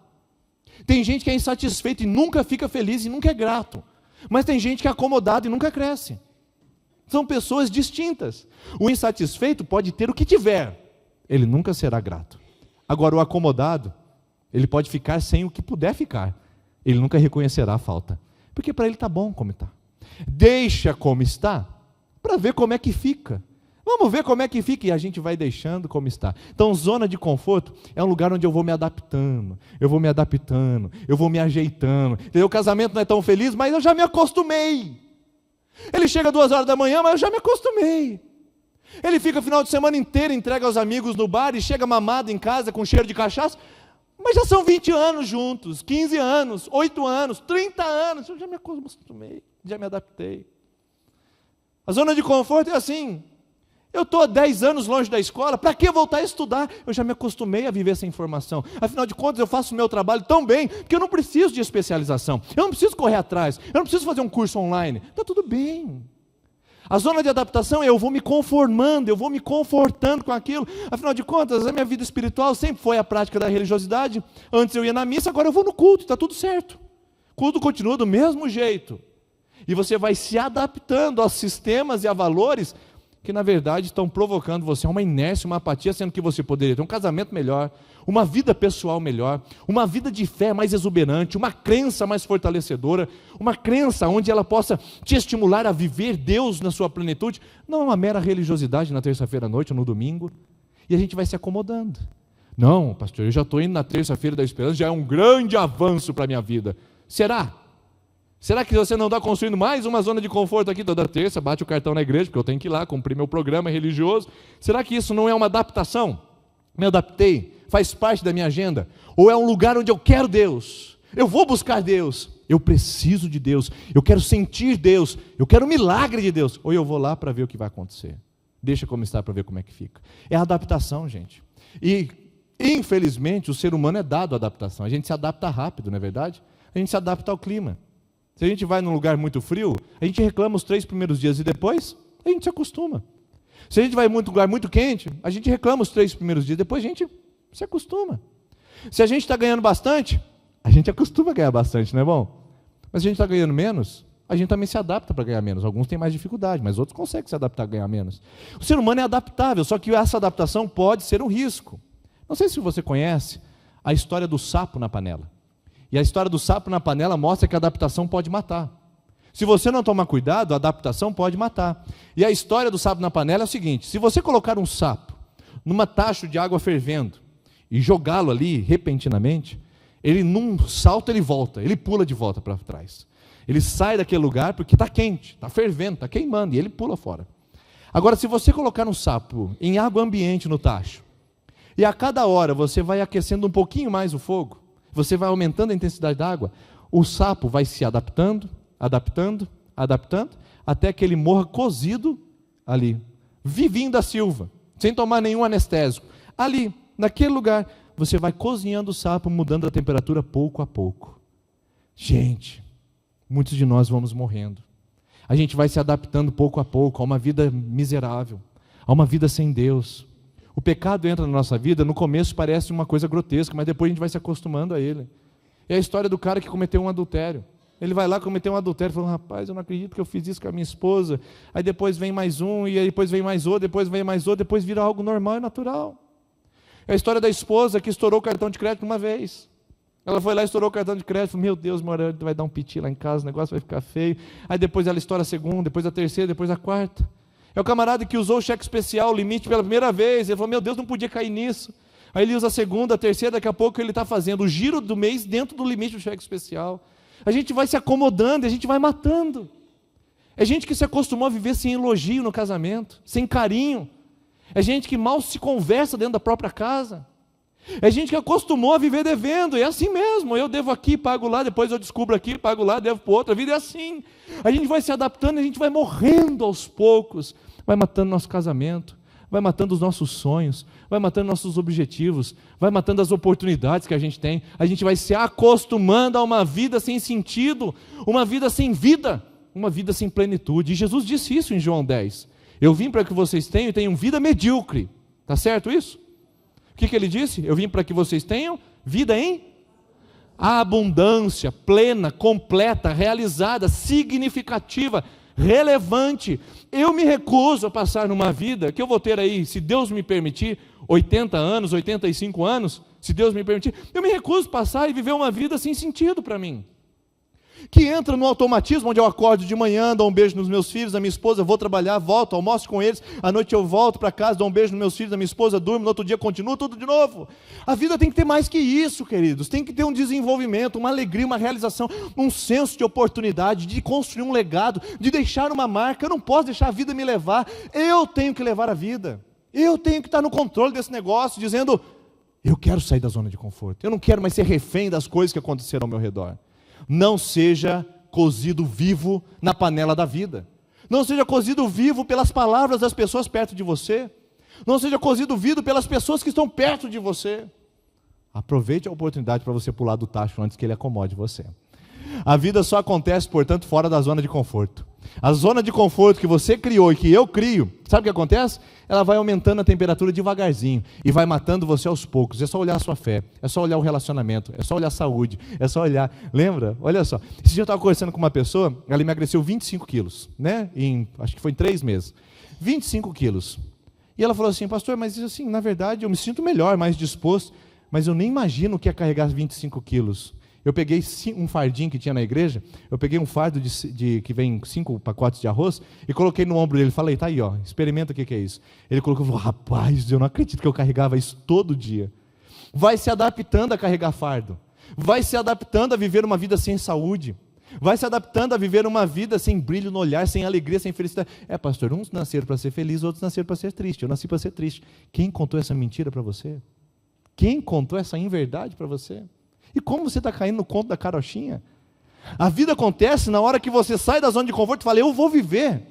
Speaker 2: Tem gente que é insatisfeito e nunca fica feliz e nunca é grato. Mas tem gente que é acomodado e nunca cresce. São pessoas distintas. O insatisfeito pode ter o que tiver, ele nunca será grato. Agora, o acomodado, ele pode ficar sem o que puder ficar, ele nunca reconhecerá a falta. Porque para ele está bom como está. Deixa como está, para ver como é que fica. Vamos ver como é que fica, e a gente vai deixando como está. Então, zona de conforto é um lugar onde eu vou me adaptando, eu vou me ajeitando. O casamento não é tão feliz, mas eu já me acostumei. Ele chega 2 horas da manhã, mas eu já me acostumei. Ele fica o final de semana inteiro, entrega aos amigos no bar e chega mamado em casa com cheiro de cachaça. Mas já são 20 anos juntos, 15 anos, 8 anos, 30 anos. Eu já me acostumei, já me adaptei. A zona de conforto é assim. Eu estou há 10 anos longe da escola, para que voltar a estudar? Eu já me acostumei a viver essa informação. Afinal de contas, eu faço o meu trabalho tão bem, que eu não preciso de especialização. Eu não preciso correr atrás, eu não preciso fazer um curso online. Está tudo bem. A zona de adaptação é eu vou me conformando, eu vou me confortando com aquilo. Afinal de contas, a minha vida espiritual sempre foi a prática da religiosidade. Antes eu ia na missa, agora eu vou no culto, está tudo certo. O culto continua do mesmo jeito. E você vai se adaptando aos sistemas e a valores que na verdade estão provocando você uma inércia, uma apatia, sendo que você poderia ter um casamento melhor, uma vida pessoal melhor, uma vida de fé mais exuberante, uma crença mais fortalecedora, uma crença onde ela possa te estimular a viver Deus na sua plenitude, não uma mera religiosidade na terça-feira à noite ou no domingo, e a gente vai se acomodando. Não, pastor, eu já estou indo na terça-feira da esperança, já é um grande avanço para a minha vida. Será? Será que você não está construindo mais uma zona de conforto aqui toda terça, bate o cartão na igreja, porque eu tenho que ir lá cumprir meu programa religioso? Será que isso não é uma adaptação? Me adaptei, faz parte da minha agenda? Ou é um lugar onde eu quero Deus? Eu vou buscar Deus, eu preciso de Deus, eu quero sentir Deus, eu quero o milagre de Deus. Ou eu vou lá para ver o que vai acontecer? Deixa como está para ver como é que fica. É a adaptação, gente. E, infelizmente, o ser humano é dado à adaptação. A gente se adapta rápido, não é verdade? A gente se adapta ao clima. Se a gente vai num lugar muito frio, a gente reclama os 3 primeiros dias e depois a gente se acostuma. Se a gente vai em um lugar muito quente, a gente reclama os 3 primeiros dias, depois a gente se acostuma. Se a gente está ganhando bastante, a gente acostuma a ganhar bastante, não é bom? Mas se a gente está ganhando menos, a gente também se adapta para ganhar menos. Alguns têm mais dificuldade, mas outros conseguem se adaptar a ganhar menos. O ser humano é adaptável, só que essa adaptação pode ser um risco. Não sei se você conhece a história do sapo na panela. E a história do sapo na panela mostra que a adaptação pode matar. Se você não tomar cuidado, a adaptação pode matar. E a história do sapo na panela é o seguinte: se você colocar um sapo numa tacho de água fervendo e jogá-lo ali repentinamente, ele num salto ele volta, ele pula de volta para trás. Ele sai daquele lugar porque está quente, está fervendo, está queimando, e ele pula fora. Agora, se você colocar um sapo em água ambiente no tacho, e a cada hora você vai aquecendo um pouquinho mais o fogo, você vai aumentando a intensidade da água, o sapo vai se adaptando, até que ele morra cozido ali, vivinho da Silva, sem tomar nenhum anestésico. Ali, naquele lugar, você vai cozinhando o sapo, mudando a temperatura pouco a pouco. Gente, muitos de nós vamos morrendo. A gente vai se adaptando pouco a pouco a uma vida miserável, a uma vida sem Deus. O pecado entra na nossa vida, no começo parece uma coisa grotesca, mas depois a gente vai se acostumando a ele. É a história do cara que cometeu um adultério. Ele vai lá cometer um adultério, falando: rapaz, eu não acredito que eu fiz isso com a minha esposa. Aí depois vem mais um, e aí depois vem mais outro, depois vira algo normal e natural. É a história da esposa que estourou o cartão de crédito uma vez. Ela foi lá e estourou o cartão de crédito, meu Deus, meu, vai dar um piti lá em casa, o negócio vai ficar feio. Aí depois ela estoura a segunda, depois a terceira, depois a quarta. É o camarada que usou o cheque especial, o limite pela primeira vez, ele falou: meu Deus, não podia cair nisso. Aí ele usa a segunda, a terceira, daqui a pouco ele está fazendo o giro do mês dentro do limite do cheque especial. A gente vai se acomodando, a gente vai matando. É gente que se acostumou a viver sem elogio no casamento, sem carinho. É gente que mal se conversa dentro da própria casa. É gente que acostumou a viver devendo, e é assim mesmo: eu devo aqui, pago lá, depois eu descubro aqui, pago lá, devo para o outro. A vida é assim. A gente vai se adaptando, a gente vai morrendo aos poucos, vai matando nosso casamento, vai matando os nossos sonhos, vai matando nossos objetivos, vai matando as oportunidades que a gente tem. A gente vai se acostumando a uma vida sem sentido, uma vida sem vida, uma vida sem plenitude. E Jesus disse isso em João 10: eu vim para que vocês tenham vida medíocre. Está certo isso? O que ele disse? Eu vim para que vocês tenham vida em abundância, plena, completa, realizada, significativa, relevante. Eu me recuso a passar numa vida que eu vou ter aí, se Deus me permitir, 80 anos, 85 anos, se Deus me permitir, eu me recuso a passar e viver uma vida sem sentido para mim, que entra no automatismo, onde eu acordo de manhã, dou um beijo nos meus filhos, na minha esposa, vou trabalhar, volto, almoço com eles, à noite eu volto para casa, dou um beijo nos meus filhos, na minha esposa, durmo, no outro dia continuo, tudo de novo. A vida tem que ter mais que isso, queridos, tem que ter um desenvolvimento, uma alegria, uma realização, um senso de oportunidade, de construir um legado, de deixar uma marca. Eu não posso deixar a vida me levar, eu tenho que levar a vida, eu tenho que estar no controle desse negócio, dizendo: eu quero sair da zona de conforto, eu não quero mais ser refém das coisas que aconteceram ao meu redor. Não seja cozido vivo na panela da vida. Não seja cozido vivo pelas palavras das pessoas perto de você. Não seja cozido vivo pelas pessoas que estão perto de você. Aproveite a oportunidade para você pular do tacho antes que ele acomode você. A vida só acontece, portanto, fora da zona de conforto. A zona de conforto que você criou e que eu crio, sabe o que acontece? Ela vai aumentando a temperatura devagarzinho e vai matando você aos poucos. É só olhar a sua fé, é só olhar o relacionamento, é só olhar a saúde, é só olhar... Lembra? Olha só, esse dia eu estava conversando com uma pessoa, ela emagreceu 25 quilos, né? Acho que foi em 3 meses. 25 quilos. E ela falou assim: pastor, mas isso assim, na verdade eu me sinto melhor, mais disposto, mas eu nem imagino o que é carregar 25 quilos. Eu peguei um fardinho que tinha na igreja, eu peguei um fardo que vem 5 pacotes de arroz e coloquei no ombro dele. Falei: tá aí, ó, experimenta o que é isso. Ele colocou e falou: rapaz, eu não acredito que eu carregava isso todo dia. Vai se adaptando a carregar fardo, vai se adaptando a viver uma vida sem saúde, vai se adaptando a viver uma vida sem brilho no olhar, sem alegria, sem felicidade. Pastor, uns nasceram para ser felizes, outros nasceram para ser tristes. Eu nasci para ser triste. Quem contou essa mentira para você? Quem contou essa inverdade para você? E como você está caindo no conto da carochinha? A vida acontece na hora que você sai da zona de conforto e fala: eu vou viver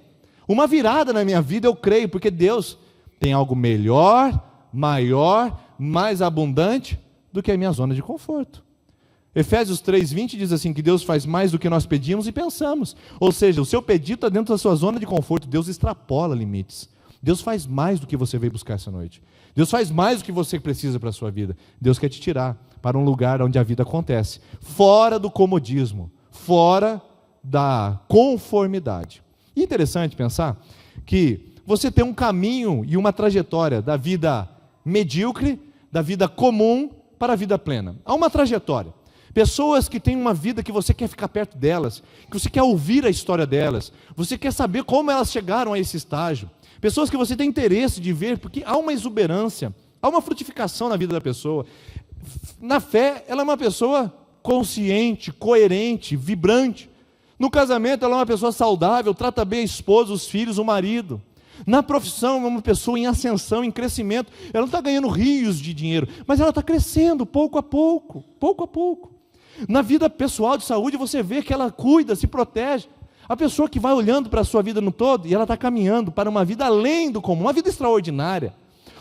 Speaker 2: uma virada na minha vida, eu creio, porque Deus tem algo melhor, maior, mais abundante do que a minha zona de conforto. Efésios 3:20 diz assim, que Deus faz mais do que nós pedimos e pensamos. Ou seja, o seu pedido está dentro da sua zona de conforto. Deus extrapola limites. Deus faz mais do que você veio buscar essa noite. Deus faz mais do que você precisa para a sua vida. Deus quer te tirar para um lugar onde a vida acontece, fora do comodismo, fora da conformidade. E interessante pensar que você tem um caminho e uma trajetória da vida medíocre, da vida comum para a vida plena. Há uma trajetória. Pessoas que têm uma vida que você quer ficar perto delas, que você quer ouvir a história delas, você quer saber como elas chegaram a esse estágio. Pessoas que você tem interesse de ver, porque há uma exuberância, há uma frutificação na vida da pessoa. Na fé, ela é uma pessoa consciente, coerente, vibrante. No casamento, ela é uma pessoa saudável, trata bem a esposa, os filhos, o marido. Na profissão, é uma pessoa em ascensão, em crescimento. Ela não está ganhando rios de dinheiro, mas ela está crescendo pouco a pouco, pouco a pouco. Na vida pessoal de saúde, você vê que ela cuida, se protege. A pessoa que vai olhando para a sua vida no todo, e ela está caminhando para uma vida além do comum, uma vida extraordinária,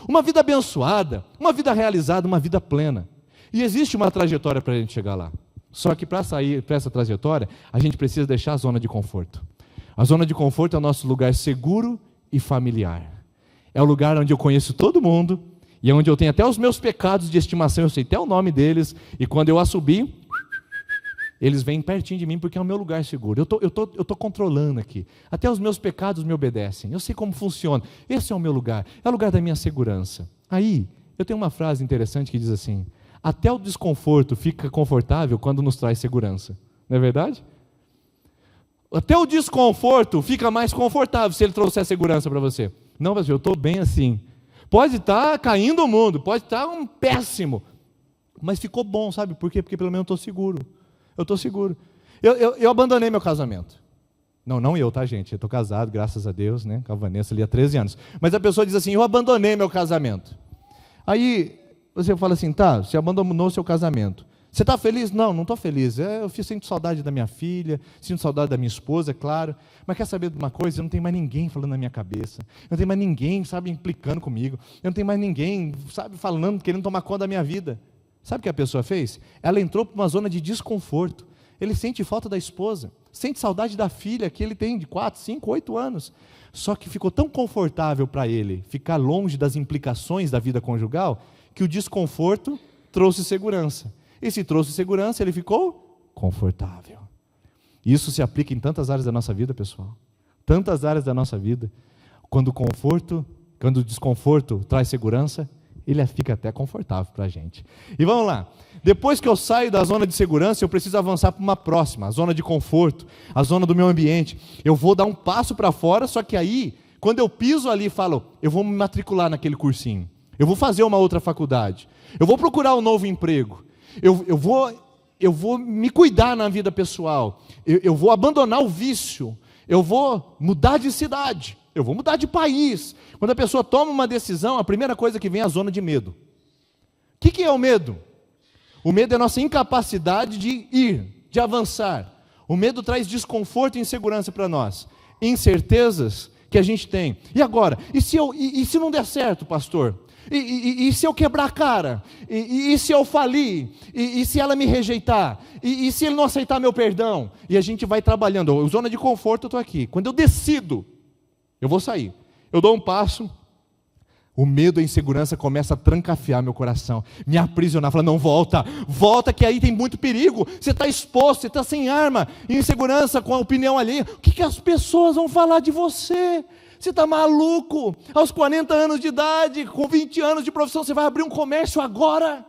Speaker 2: uma vida abençoada, uma vida realizada, uma vida plena. E existe uma trajetória para a gente chegar lá. Só que para sair para essa trajetória, a gente precisa deixar a zona de conforto. A zona de conforto é o nosso lugar seguro e familiar. É o lugar onde eu conheço todo mundo, e é onde eu tenho até os meus pecados de estimação, eu sei até o nome deles, e quando eu assobio, eles vêm pertinho de mim porque é o meu lugar seguro. Eu tô controlando aqui. Até os meus pecados me obedecem. Eu sei como funciona. Esse é o meu lugar. É o lugar da minha segurança. Aí, eu tenho uma frase interessante que diz assim: até o desconforto fica confortável quando nos traz segurança. Não é verdade? Até o desconforto fica mais confortável se ele trouxer segurança para você. Não, pastor, eu estou bem assim. Pode estar caindo o mundo, pode estar um péssimo. Mas ficou bom, sabe por quê? Porque pelo menos eu estou seguro. Eu estou seguro. Eu abandonei meu casamento. Não eu, tá, gente? Eu estou casado, graças a Deus, né? Com a Vanessa ali há 13 anos. Mas a pessoa diz assim: eu abandonei meu casamento. Aí você fala assim: tá, você abandonou o seu casamento. Você está feliz? Não estou feliz. Eu sinto saudade da minha filha, sinto saudade da minha esposa, é claro. Mas quer saber de uma coisa? Eu não tenho mais ninguém falando na minha cabeça. Eu não tenho mais ninguém, sabe, implicando comigo. Eu não tenho mais ninguém, sabe, falando, querendo tomar conta da minha vida. Sabe o que a pessoa fez? Ela entrou para uma zona de desconforto. Ele sente falta da esposa, sente saudade da filha que ele tem de 4, 5, 8 anos. Só que ficou tão confortável para ele ficar longe das implicações da vida conjugal, que o desconforto trouxe segurança. E se trouxe segurança, ele ficou confortável. Isso se aplica em tantas áreas da nossa vida, pessoal. Tantas áreas da nossa vida. Quando o desconforto traz segurança, ele fica até confortável para a gente. E vamos lá. Depois que eu saio da zona de segurança, eu preciso avançar para uma próxima, a zona de conforto, a zona do meu ambiente. Eu vou dar um passo para fora, só que aí, quando eu piso ali e falo, eu vou me matricular naquele cursinho, eu vou fazer uma outra faculdade, eu vou procurar um novo emprego, eu vou me cuidar na vida pessoal, eu vou abandonar o vício, eu vou mudar de cidade, eu vou mudar de país. Quando a pessoa toma uma decisão, a primeira coisa que vem é a zona de medo. O que é o medo? O medo é a nossa incapacidade de ir, de avançar. O medo traz desconforto e insegurança para nós, incertezas que a gente tem. E agora? E se não der certo, pastor? E se eu quebrar a cara? E se eu falir? E se ela me rejeitar? E se ele não aceitar meu perdão? E a gente vai trabalhando. Zona de conforto, eu estou aqui. Quando eu decido, eu vou sair. Eu dou um passo, o medo e a insegurança começam a trancafiar meu coração, me aprisionar, falar, não, volta, que aí tem muito perigo, você está exposto, você está sem arma, insegurança com a opinião alheia, o que as pessoas vão falar de você? Você está maluco? Aos 40 anos de idade, com 20 anos de profissão, você vai abrir um comércio agora?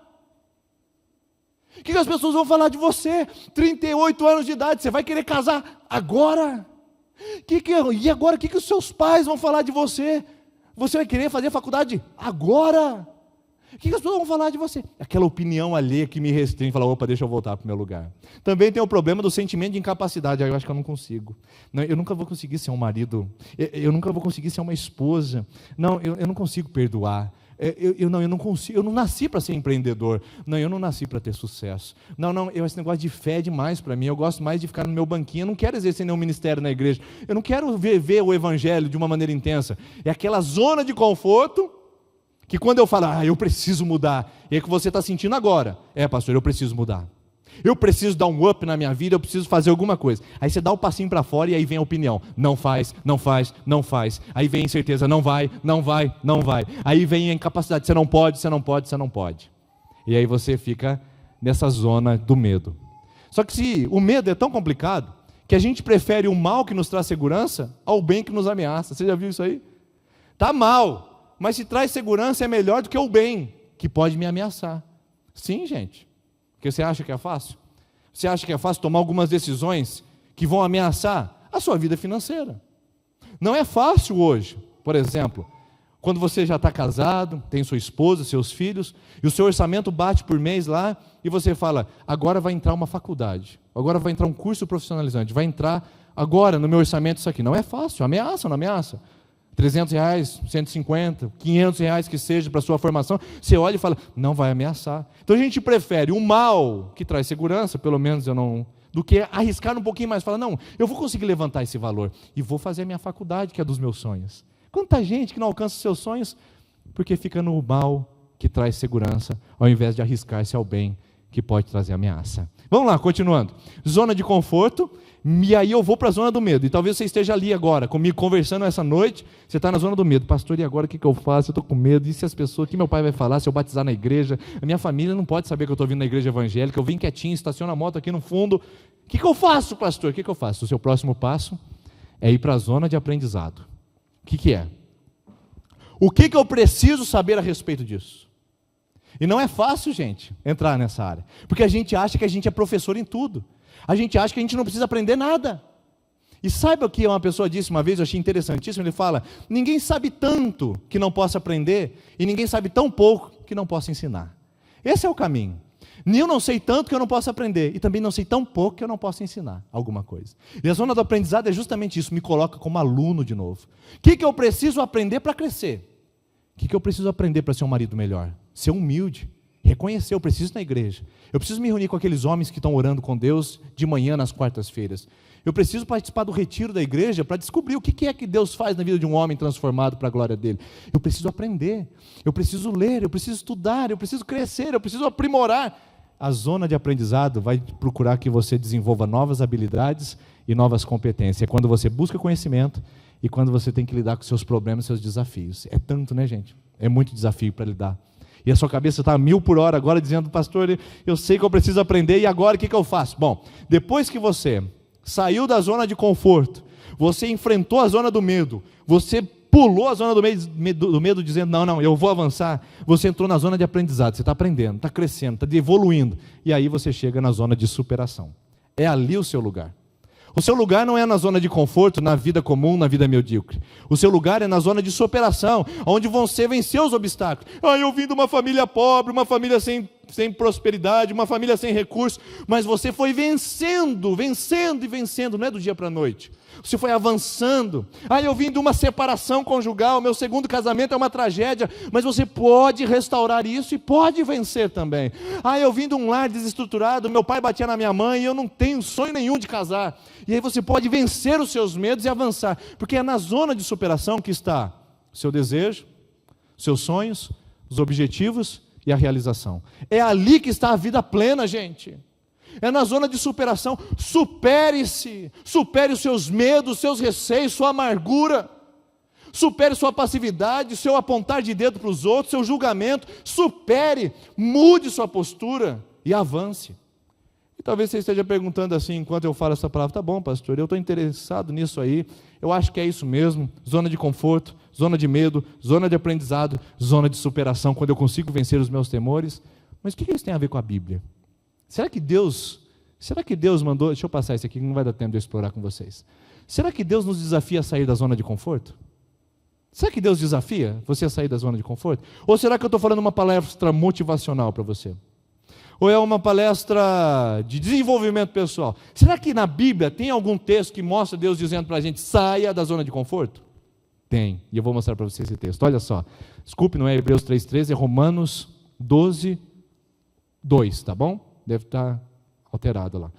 Speaker 2: O que as pessoas vão falar de você? 38 anos de idade, você vai querer casar agora? E agora, o que os seus pais vão falar de você? Você vai querer fazer faculdade agora? O que as pessoas vão falar de você? Aquela opinião alheia que me restringe, fala, opa, deixa eu voltar para o meu lugar. Também tem o problema do sentimento de incapacidade. Eu acho que eu não consigo. Não, eu nunca vou conseguir ser um marido. Eu nunca vou conseguir ser uma esposa. Não, eu não consigo perdoar. Eu não consigo, eu não nasci para ser empreendedor. Não, eu não nasci para ter sucesso. Esse negócio de fé é demais para mim. Eu gosto mais de ficar no meu banquinho. Eu não quero exercer nenhum ministério na igreja. Eu não quero ver o evangelho de uma maneira intensa. É aquela zona de conforto que quando eu falo, eu preciso mudar, é o que você está sentindo agora. Pastor, eu preciso mudar. Eu preciso dar um up na minha vida, eu preciso fazer alguma coisa. Aí você dá o passinho para fora e aí vem a opinião. Não faz. Aí vem a incerteza, não vai. Aí vem a incapacidade, você não pode. E aí você fica nessa zona do medo. Só que se o medo é tão complicado, que a gente prefere o mal que nos traz segurança ao bem que nos ameaça. Você já viu isso aí? Tá mal, mas se traz segurança é melhor do que o bem, que pode me ameaçar. Sim, gente. Porque você acha que é fácil? Você acha que é fácil tomar algumas decisões que vão ameaçar a sua vida financeira? Não é fácil hoje, por exemplo, quando você já está casado, tem sua esposa, seus filhos, e o seu orçamento bate por mês lá, e você fala, agora vai entrar uma faculdade, agora vai entrar um curso profissionalizante, vai entrar agora no meu orçamento isso aqui. Não é fácil, ameaça ou não ameaça? R$300, 150, R$500 que seja para a sua formação, você olha e fala, não vai ameaçar. Então a gente prefere o mal, que traz segurança, pelo menos eu não, do que arriscar um pouquinho mais, falar, não, eu vou conseguir levantar esse valor, e vou fazer a minha faculdade, que é dos meus sonhos. Quanta gente que não alcança os seus sonhos, porque fica no mal, que traz segurança, ao invés de arriscar-se ao bem, que pode trazer ameaça. Vamos lá, continuando. Zona de conforto, e aí eu vou para a zona do medo. E talvez você esteja ali agora, comigo, conversando essa noite, você está na zona do medo. Pastor, e agora o que eu faço? Eu estou com medo. E se as pessoas, o que meu pai vai falar se eu batizar na igreja? A minha família não pode saber que eu estou vindo na igreja evangélica, eu vim quietinho, estaciono a moto aqui no fundo. O que eu faço, pastor? O que eu faço? O seu próximo passo é ir para a zona de aprendizado. O que é? O que eu preciso saber a respeito disso? E não é fácil, gente, entrar nessa área, porque a gente acha que a gente é professor em tudo, a gente acha que a gente não precisa aprender nada. E saiba o que uma pessoa disse uma vez, eu achei interessantíssimo, ele fala, ninguém sabe tanto que não possa aprender, e ninguém sabe tão pouco que não possa ensinar. Esse é o caminho. Eu não sei tanto que eu não posso aprender, e também não sei tão pouco que eu não posso ensinar alguma coisa. E a zona do aprendizado é justamente isso, me coloca como aluno de novo. O que eu preciso aprender para crescer? O que eu preciso aprender para ser um marido melhor? Ser humilde, reconhecer, eu preciso ir na igreja, eu preciso me reunir com aqueles homens que estão orando com Deus de manhã nas quartas-feiras, eu preciso participar do retiro da igreja para descobrir o que é que Deus faz na vida de um homem transformado para a glória dele. Eu preciso aprender, eu preciso ler, eu preciso estudar, eu preciso crescer, eu preciso aprimorar. A zona de aprendizado vai procurar que você desenvolva novas habilidades e novas competências. É quando você busca conhecimento e quando você tem que lidar com seus problemas, seus desafios. É tanto, né, gente? É muito desafio para lidar. E a sua cabeça está a 1000 por hora agora, dizendo, pastor, eu sei que eu preciso aprender, e agora o que eu faço? Bom, depois que você saiu da zona de conforto, você enfrentou a zona do medo, você pulou a zona do medo dizendo, não, eu vou avançar, você entrou na zona de aprendizado, você está aprendendo, está crescendo, está evoluindo, e aí você chega na zona de superação. É ali o seu lugar. O seu lugar não é na zona de conforto, na vida comum, na vida medíocre. O seu lugar é na zona de superação, onde você venceu os obstáculos. Eu vim de uma família pobre, uma família sem prosperidade, uma família sem recursos, mas você foi vencendo, não é do dia para a noite. Você foi avançando. Eu vim de uma separação conjugal, meu segundo casamento é uma tragédia, mas você pode restaurar isso e pode vencer também. Eu vim de um lar desestruturado, meu pai batia na minha mãe e eu não tenho sonho nenhum de casar. E aí você pode vencer os seus medos e avançar, porque é na zona de superação que está o seu desejo, seus sonhos, os objetivos e a realização. É ali que está a vida plena, gente. É na zona de superação. Supere-se, supere os seus medos, seus receios, sua amargura, supere sua passividade, seu apontar de dedo para os outros, seu julgamento, supere, mude sua postura e avance. E talvez você esteja perguntando assim, enquanto eu falo essa palavra, tá bom, pastor, eu estou interessado nisso aí, eu acho que é isso mesmo, zona de conforto, zona de medo, zona de aprendizado, zona de superação, quando eu consigo vencer os meus temores, mas o que isso tem a ver com a Bíblia? Será que Deus mandou, deixa eu passar isso aqui, que não vai dar tempo de eu explorar com vocês. Será que Deus nos desafia a sair da zona de conforto? Será que Deus desafia você a sair da zona de conforto? Ou será que eu estou falando uma palestra motivacional para você? Ou é uma palestra de desenvolvimento pessoal? Será que na Bíblia tem algum texto que mostra Deus dizendo para a gente, saia da zona de conforto? Tem, e eu vou mostrar para vocês esse texto. Olha só, desculpe, não é Hebreus 3,13, é Romanos 12:2, tá bom? Deve estar alterado lá.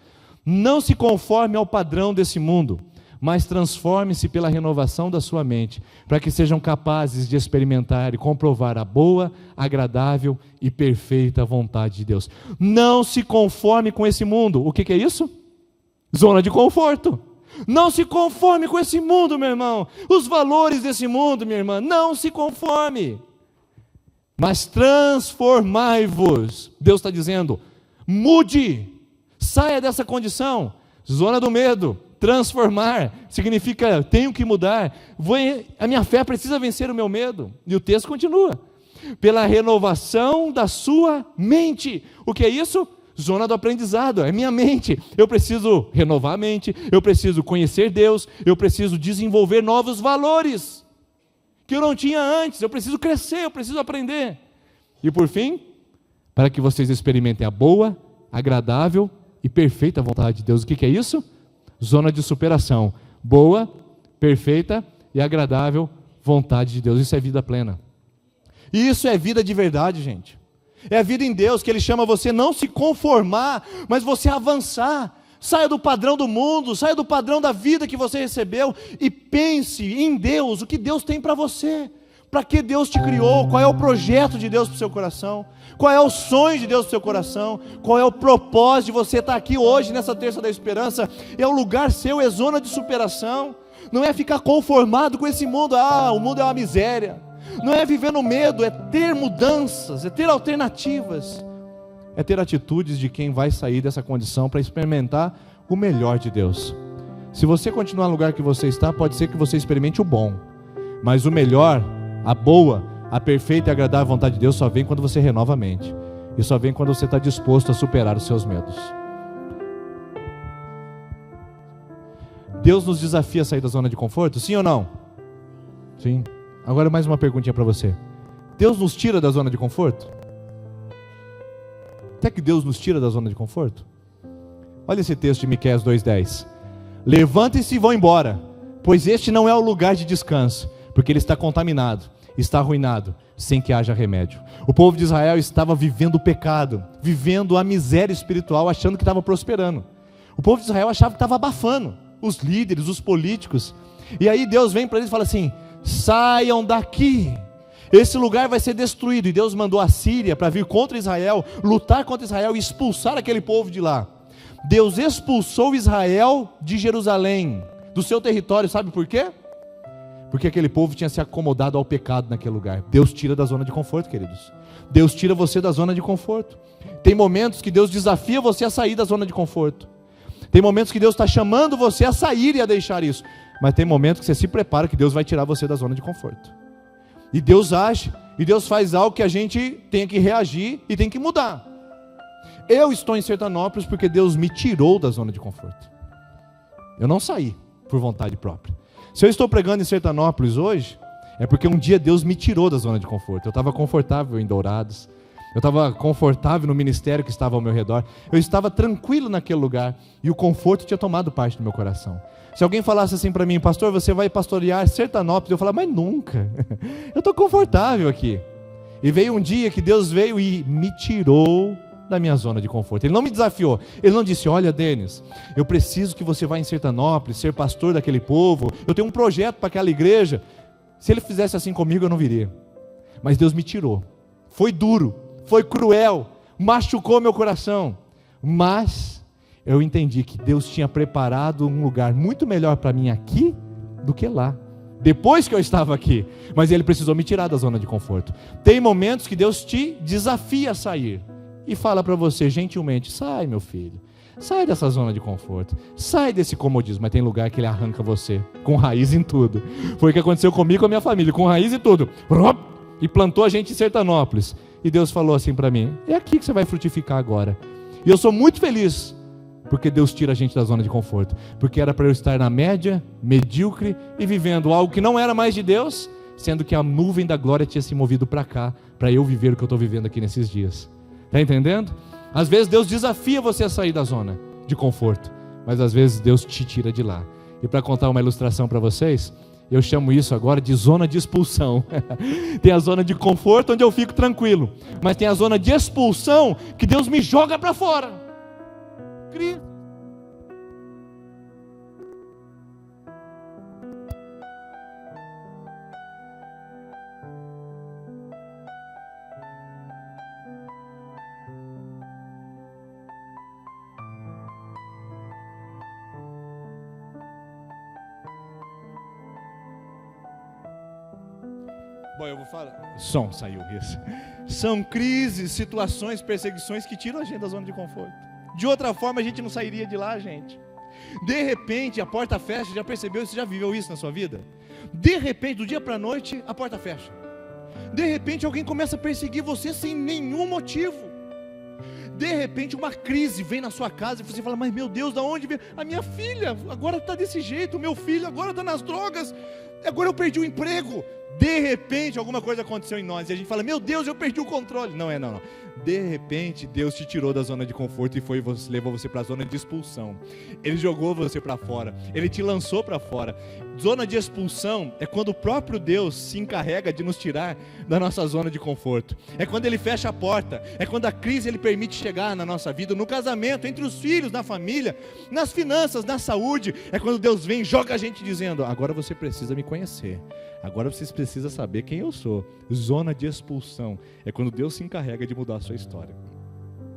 Speaker 2: Não se conforme ao padrão desse mundo, mas transforme-se pela renovação da sua mente, para que sejam capazes de experimentar e comprovar a boa, agradável e perfeita vontade de Deus. Não se conforme com esse mundo. O que é isso? Zona de conforto. Não se conforme com esse mundo, meu irmão. Os valores desse mundo, minha irmã, não se conforme. Mas transformai-vos. Deus está dizendo, mude, saia dessa condição. Zona do medo, transformar, significa tenho que mudar, a minha fé precisa vencer o meu medo. E o texto continua, pela renovação da sua mente. O que é isso? Zona do aprendizado, é minha mente. Eu preciso renovar a mente, eu preciso conhecer Deus, eu preciso desenvolver novos valores que eu não tinha antes. Eu preciso crescer, eu preciso aprender. E por fim, para que vocês experimentem a boa, agradável e perfeita vontade de Deus. O que é isso? Zona de superação. Boa, perfeita e agradável vontade de Deus. Isso é vida plena. E isso é vida de verdade, gente. É a vida em Deus, que Ele chama você não se conformar, mas você avançar. Saia do padrão do mundo, saia do padrão da vida que você recebeu e pense em Deus, o que Deus tem para você. Para que Deus te criou, qual é o projeto de Deus para o seu coração, qual é o sonho de Deus para o seu coração, qual é o propósito de você estar aqui hoje nessa terça da esperança. É um lugar seu, é zona de superação. Não é ficar conformado com esse mundo, o mundo é uma miséria. Não é viver no medo, é ter mudanças, é ter alternativas, é ter atitudes de quem vai sair dessa condição para experimentar o melhor de Deus. Se você continuar no lugar que você está, pode ser que você experimente o bom, mas o melhor, a boa, a perfeita e agradável vontade de Deus só vem quando você renova a mente, e só vem quando você está disposto a superar os seus medos. Deus nos desafia a sair da zona de conforto, sim ou não? Sim. Agora mais uma perguntinha para você. Deus nos tira da zona de conforto? Até que Deus nos tira da zona de conforto? Olha esse texto de Miqueias 2:10. Levantem-se e vão embora, pois este não é o lugar de descanso, porque ele está contaminado, está arruinado, sem que haja remédio. O povo de Israel estava vivendo o pecado, vivendo a miséria espiritual, achando que estava prosperando. O povo de Israel achava que estava abafando os líderes, os políticos. E aí Deus vem para eles e fala assim: saiam daqui, esse lugar vai ser destruído. E Deus mandou a Síria para vir contra Israel, lutar contra Israel e expulsar aquele povo de lá. Deus expulsou Israel de Jerusalém, do seu território, sabe por quê? Porque aquele povo tinha se acomodado ao pecado naquele lugar. Deus tira da zona de conforto, queridos. Deus tira você da zona de conforto. Tem momentos que Deus desafia você a sair da zona de conforto. Tem momentos que Deus está chamando você a sair e a deixar isso. Mas tem momentos que você se prepara que Deus vai tirar você da zona de conforto. E Deus age, e Deus faz algo que a gente tem que reagir e tem que mudar. Eu estou em Sertanópolis porque Deus me tirou da zona de conforto. Eu não saí por vontade própria. Se eu estou pregando em Sertanópolis hoje, é porque um dia Deus me tirou da zona de conforto. Eu estava confortável em Dourados, eu estava confortável no ministério que estava ao meu redor, eu estava tranquilo naquele lugar, e o conforto tinha tomado parte do meu coração. Se alguém falasse assim para mim: pastor, você vai pastorear Sertanópolis, eu falava: mas nunca, eu estou confortável aqui. E veio um dia que Deus veio e me tirou da minha zona de conforto. Ele não me desafiou, ele não disse: olha, Denis, eu preciso que você vá em Sertanópolis, ser pastor daquele povo, eu tenho um projeto para aquela igreja. Se ele fizesse assim comigo, eu não viria. Mas Deus me tirou. Foi duro, foi cruel, machucou meu coração, mas eu entendi que Deus tinha preparado um lugar muito melhor para mim aqui do que lá, depois que eu estava aqui. Mas Ele precisou me tirar da zona de conforto. Tem momentos que Deus te desafia a sair e fala para você gentilmente: sai, meu filho, sai dessa zona de conforto, sai desse comodismo. Mas tem lugar que Ele arranca você, com raiz em tudo. Foi o que aconteceu comigo e com a minha família, com raiz em tudo, e plantou a gente em Sertanópolis. E Deus falou assim para mim: é aqui que você vai frutificar agora. E eu sou muito feliz, porque Deus tira a gente da zona de conforto, porque era para eu estar na média, medíocre, e vivendo algo que não era mais de Deus, sendo que a nuvem da glória tinha se movido para cá, para eu viver o que eu estou vivendo aqui nesses dias. Está entendendo? Às vezes Deus desafia você a sair da zona de conforto, mas às vezes Deus te tira de lá. E para contar uma ilustração para vocês, eu chamo isso agora de zona de expulsão. Tem a zona de conforto onde eu fico tranquilo, mas tem a zona de expulsão que Deus me joga para fora. Bom, eu vou falar. Som saiu isso. São crises, situações, perseguições que tiram a gente da zona de conforto. De outra forma a gente não sairia de lá, gente. De repente a porta fecha. Já percebeu? Você já viveu isso na sua vida? De repente, do dia para a noite, a porta fecha. De repente alguém começa a perseguir você sem nenhum motivo.
Speaker 1: De repente uma crise vem na sua casa e você fala, mas meu Deus, da onde veio? A minha filha agora está desse jeito, o meu filho agora está nas drogas, agora eu perdi o emprego. De repente alguma coisa aconteceu em nós e a gente fala, meu Deus, eu perdi o controle. Não. De repente Deus te tirou da zona de conforto e levou você para a zona de expulsão. Ele jogou você para fora, Ele te lançou para fora. Zona de expulsão é quando o próprio Deus se encarrega de nos tirar da nossa zona de conforto. É quando Ele fecha a porta, é quando a crise Ele permite chegar na nossa vida, no casamento, entre os filhos, na família, nas finanças, na saúde. É quando Deus vem e joga a gente dizendo, agora você precisa me conhecer. Agora você precisa saber quem eu sou. Zona de expulsão é quando Deus se encarrega de mudar a sua história.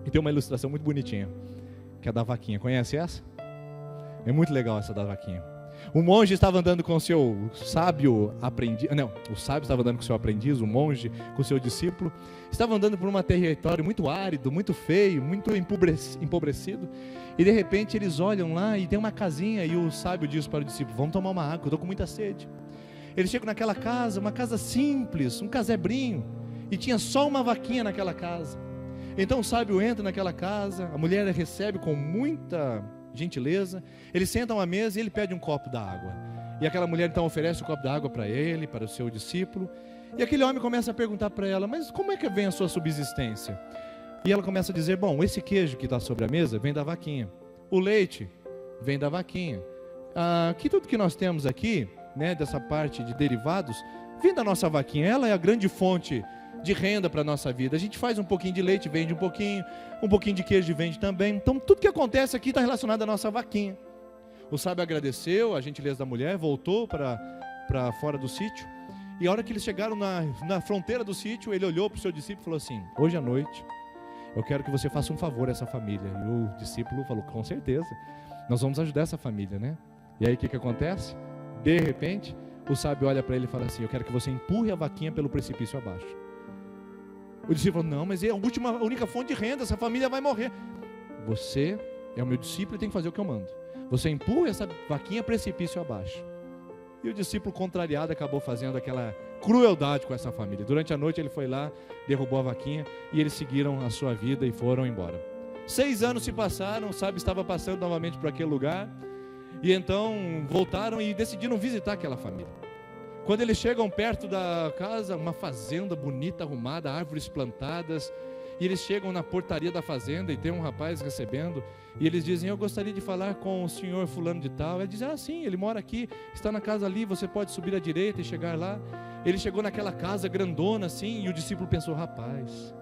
Speaker 1: E tem uma ilustração muito bonitinha, que é a da vaquinha. Conhece essa? É muito legal essa da vaquinha. O monge estava andando com o seu sábio aprendiz. Não, o sábio estava andando com o seu aprendiz, o monge com o seu discípulo. Estava andando por um território muito árido, muito feio, muito empobrecido. E de repente eles olham lá e tem uma casinha e o sábio diz para o discípulo, vamos tomar uma água, eu estou com muita sede. Eles chegam naquela casa, uma casa simples, um casebrinho, e tinha só uma vaquinha naquela casa. Então o sábio entra naquela casa, a mulher recebe com muita gentileza, eles sentam à mesa e ele pede um copo d'água. E aquela mulher então oferece o copo d'água para ele, para o seu discípulo, e aquele homem começa a perguntar para ela, mas como é que vem a sua subsistência? E ela começa a dizer, bom, esse queijo que está sobre a mesa vem da vaquinha, o leite vem da vaquinha, que tudo que nós temos aqui, né, dessa parte de derivados, vem da nossa vaquinha, ela é a grande fonte de renda para a nossa vida. A gente faz um pouquinho de leite, vende um pouquinho de queijo vende também. Então tudo que acontece aqui está relacionado à nossa vaquinha. O sábio agradeceu a gentileza da mulher, voltou para fora do sítio, e a hora que eles chegaram na fronteira do sítio, ele olhou para o seu discípulo e falou assim, hoje à noite eu quero que você faça um favor a essa família. E o discípulo falou, com certeza, nós vamos ajudar essa família, né? E aí o que acontece? De repente, o sábio olha para ele e fala assim, eu quero que você empurre a vaquinha pelo precipício abaixo. O discípulo falou, não, mas é a única fonte de renda, essa família vai morrer. Você é o meu discípulo e tem que fazer o que eu mando. Você empurra essa vaquinha precipício abaixo. E o discípulo contrariado acabou fazendo aquela crueldade com essa família. Durante a noite ele foi lá, derrubou a vaquinha e eles seguiram a sua vida e foram embora. 6 anos se passaram, o sábio estava passando novamente por aquele lugar. E então voltaram e decidiram visitar aquela família. Quando eles chegam perto da casa, uma fazenda bonita, arrumada, árvores plantadas, e eles chegam na portaria da fazenda e tem um rapaz recebendo, e eles dizem, eu gostaria de falar com o senhor fulano de tal. Ele diz, sim, ele mora aqui, está na casa ali, você pode subir à direita e chegar lá. Ele chegou naquela casa grandona assim, e o discípulo pensou, rapaz,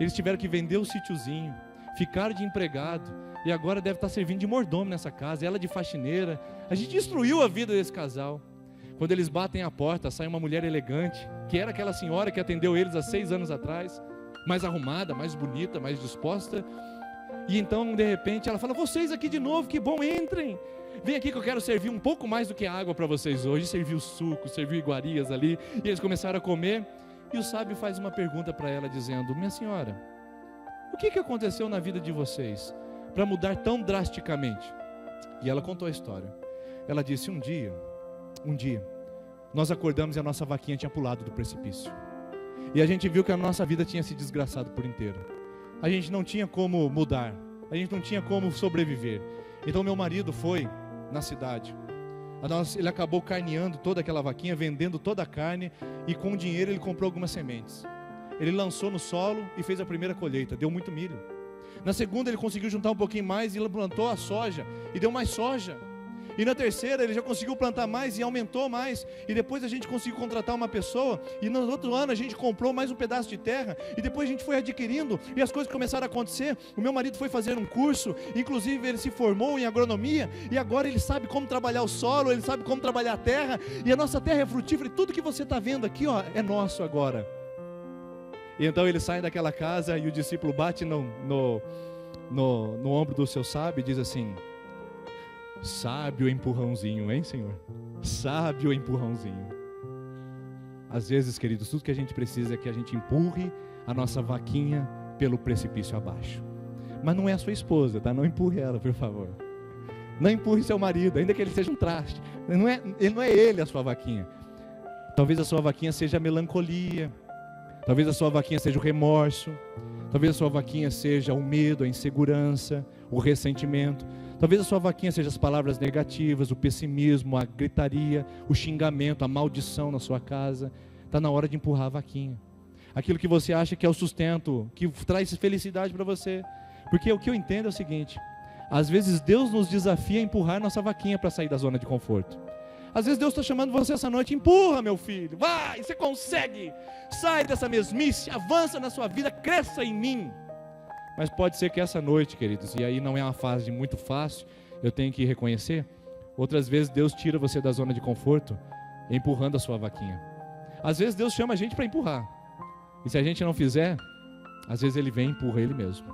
Speaker 1: eles tiveram que vender o sítiozinho, ficaram de empregado, e agora deve estar servindo de mordomo nessa casa, ela de faxineira. A gente destruiu a vida desse casal. Quando eles batem a porta, sai uma mulher elegante, que era aquela senhora que atendeu eles há 6 anos atrás, mais arrumada, mais bonita, mais disposta. E então, de repente, ela fala, vocês aqui de novo, que bom, entrem. Vem aqui que eu quero servir um pouco mais do que água para vocês hoje. Serviu suco, serviu iguarias ali, e eles começaram a comer. E o sábio faz uma pergunta para ela, dizendo, minha senhora, o que aconteceu na vida de vocês para mudar tão drasticamente? E ela contou a história. Ela disse, um dia, nós acordamos e a nossa vaquinha tinha pulado do precipício. E a gente viu que a nossa vida tinha se desgraçado por inteiro. A gente não tinha como mudar, a gente não tinha como sobreviver. Então meu marido foi na cidade. Ele acabou carneando toda aquela vaquinha, vendendo toda a carne, e com o dinheiro ele comprou algumas sementes. Ele lançou no solo e fez a primeira colheita, deu muito milho. Na segunda ele conseguiu juntar um pouquinho mais e ele plantou a soja e deu mais soja. E na terceira ele já conseguiu plantar mais e aumentou mais. E depois a gente conseguiu contratar uma pessoa. E no outro ano a gente comprou mais um pedaço de terra. E depois a gente foi adquirindo. E as coisas começaram a acontecer. O meu marido foi fazer um curso. Inclusive ele se formou em agronomia. E agora ele sabe como trabalhar o solo. Ele sabe como trabalhar a terra. E a nossa terra é frutífera. E tudo que você está vendo aqui, é nosso agora. E então ele sai daquela casa. E o discípulo bate no ombro do seu sábio e diz assim: sábio empurrãozinho, hein, Senhor? Sábio empurrãozinho. Às vezes, queridos, tudo que a gente precisa é que a gente empurre a nossa vaquinha pelo precipício abaixo. Mas não é a sua esposa, tá? Não empurre ela, por favor. Não empurre seu marido, ainda que ele seja um traste. Não é ele a sua vaquinha. Talvez a sua vaquinha seja a melancolia.
Speaker 2: Talvez a sua vaquinha seja o remorso. Talvez a sua vaquinha seja o medo, a insegurança, o ressentimento. Talvez a sua vaquinha seja as palavras negativas, o pessimismo, a gritaria, o xingamento, a maldição na sua casa. Está na hora de empurrar a vaquinha. Aquilo que você acha que é o sustento, que traz felicidade para você. Porque o que eu entendo é o seguinte: às vezes Deus nos desafia a empurrar nossa vaquinha para sair da zona de conforto. Às vezes Deus está chamando você essa noite: empurra, meu filho, vai, você consegue, sai dessa mesmice, avança na sua vida, cresça em mim. Mas pode ser que essa noite, queridos, e aí não é uma fase muito fácil, eu tenho que reconhecer, outras vezes Deus tira você da zona de conforto, empurrando a sua vaquinha. Às vezes Deus chama a gente para empurrar, e se a gente não fizer, às vezes Ele vem e empurra Ele mesmo.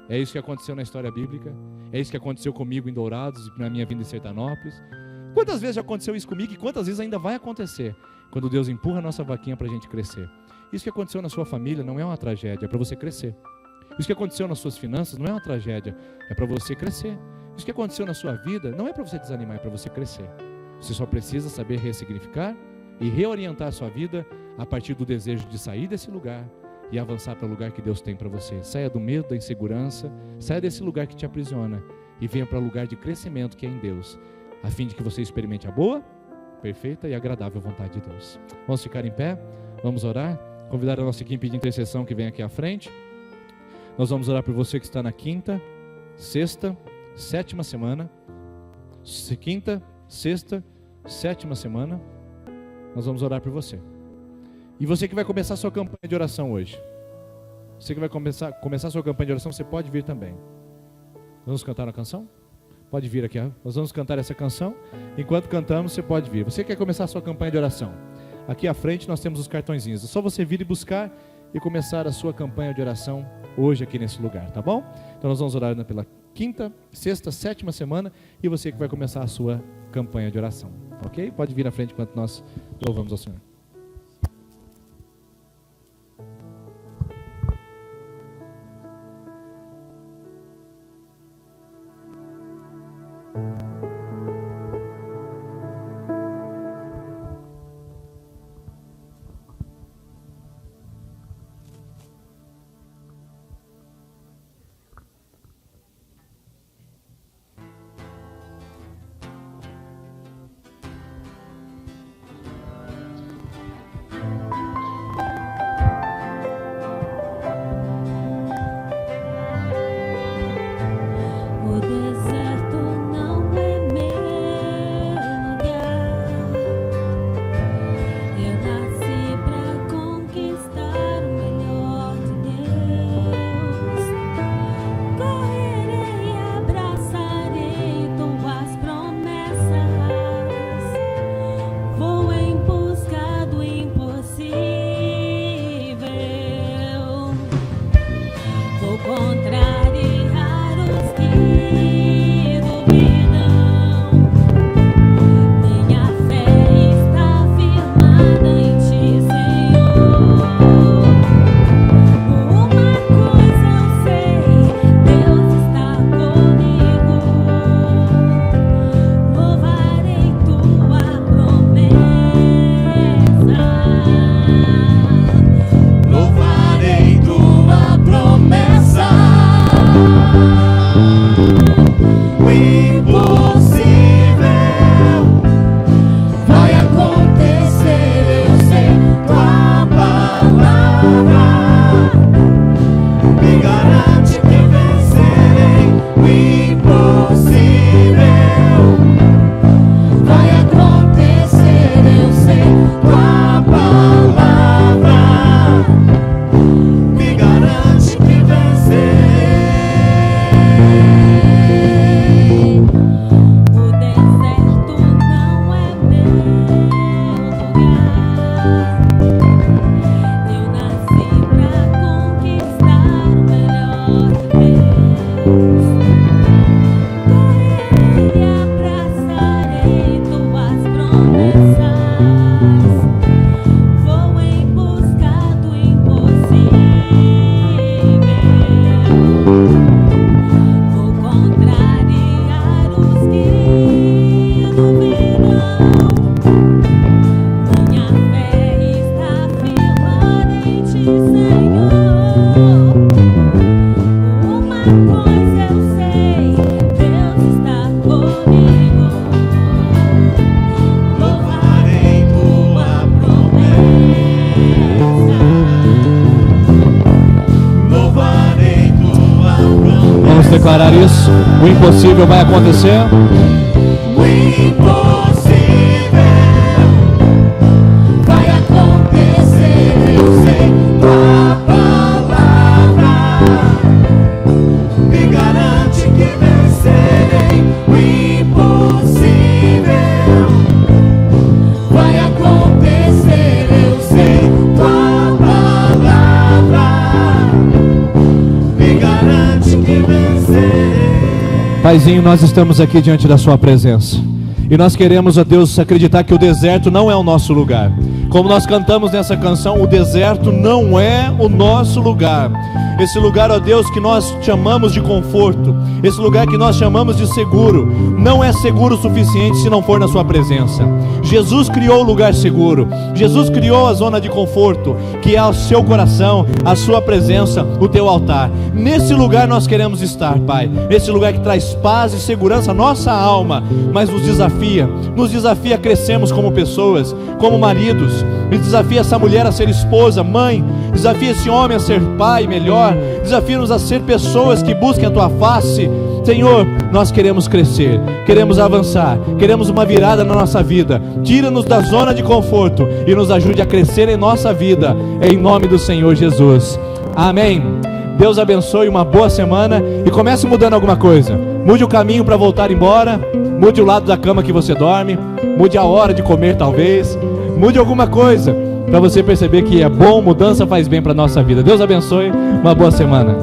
Speaker 2: É isso que aconteceu na história bíblica, é isso que aconteceu comigo em Dourados, na minha vinda em Sertanópolis. Quantas vezes já aconteceu isso comigo e quantas vezes ainda vai acontecer, quando Deus empurra a nossa vaquinha para a gente crescer. Isso que aconteceu na sua família não é uma tragédia, é para você crescer. Isso que aconteceu nas suas finanças não é uma tragédia, é para você crescer. Isso que aconteceu na sua vida não é para você desanimar, é para você crescer. Você só precisa saber ressignificar e reorientar a sua vida a partir do desejo de sair desse lugar e avançar para o lugar que Deus tem para você. Saia do medo, da insegurança, saia desse lugar que te aprisiona e venha para o lugar de crescimento que é em Deus, a fim de que você experimente a boa, perfeita e agradável vontade de Deus. Vamos ficar em pé, vamos orar, convidar a nossa equipe de intercessão que vem aqui à frente. Nós vamos orar por você que está na quinta, sexta, sétima semana. Quinta, sexta, sétima semana. Nós vamos orar por você. E você que vai começar a sua campanha de oração hoje. Você que vai começar a sua campanha de oração, você pode vir também. Vamos cantar uma canção? Pode vir aqui, nós vamos cantar essa canção. Enquanto cantamos, você pode vir. Você quer começar a sua campanha de oração? Aqui à frente nós temos os cartõezinhos. É só você vir e buscar e começar a sua campanha de oração hoje aqui nesse lugar, tá bom? Então nós vamos orar pela quinta, sexta, sétima semana e você que vai começar a sua campanha de oração, ok? Pode vir à frente enquanto nós louvamos ao Senhor.
Speaker 6: Impossível vai acontecer, eu
Speaker 2: declarar isso? O impossível vai acontecer.
Speaker 5: O impossível vai acontecer, eu sei. Tua palavra me garante que vencerei. O impossível vai acontecer, eu sei. Tua palavra me garante que vencerei.
Speaker 2: Paizinho, nós estamos aqui diante da sua presença. E nós queremos, ó Deus, acreditar que o deserto não é o nosso lugar. Como nós cantamos nessa canção, o deserto não é o nosso lugar. Esse lugar, ó Deus, que nós chamamos de conforto, esse lugar que nós chamamos de seguro, não é seguro o suficiente se não for na sua presença. Jesus criou o lugar seguro, Jesus criou a zona de conforto, que é o seu coração, a sua presença, o teu altar. Nesse lugar nós queremos estar, Pai. Esse lugar que traz paz e segurança à nossa alma, mas nos desafia a crescermos como pessoas, como maridos. Nos desafia essa mulher a ser esposa, mãe. Desafia esse homem a ser pai melhor. Desafia-nos a ser pessoas que busquem a tua face. Senhor, nós queremos crescer, queremos avançar, queremos uma virada na nossa vida. Tira-nos da zona de conforto e nos ajude a crescer em nossa vida, em nome do Senhor Jesus. Amém. Deus abençoe, uma boa semana. E comece mudando alguma coisa. Mude o caminho para voltar embora. Mude o lado da cama que você dorme. Mude a hora de comer, talvez. Mude alguma coisa para você perceber que é bom, mudança faz bem para a nossa vida. Deus abençoe, uma boa semana.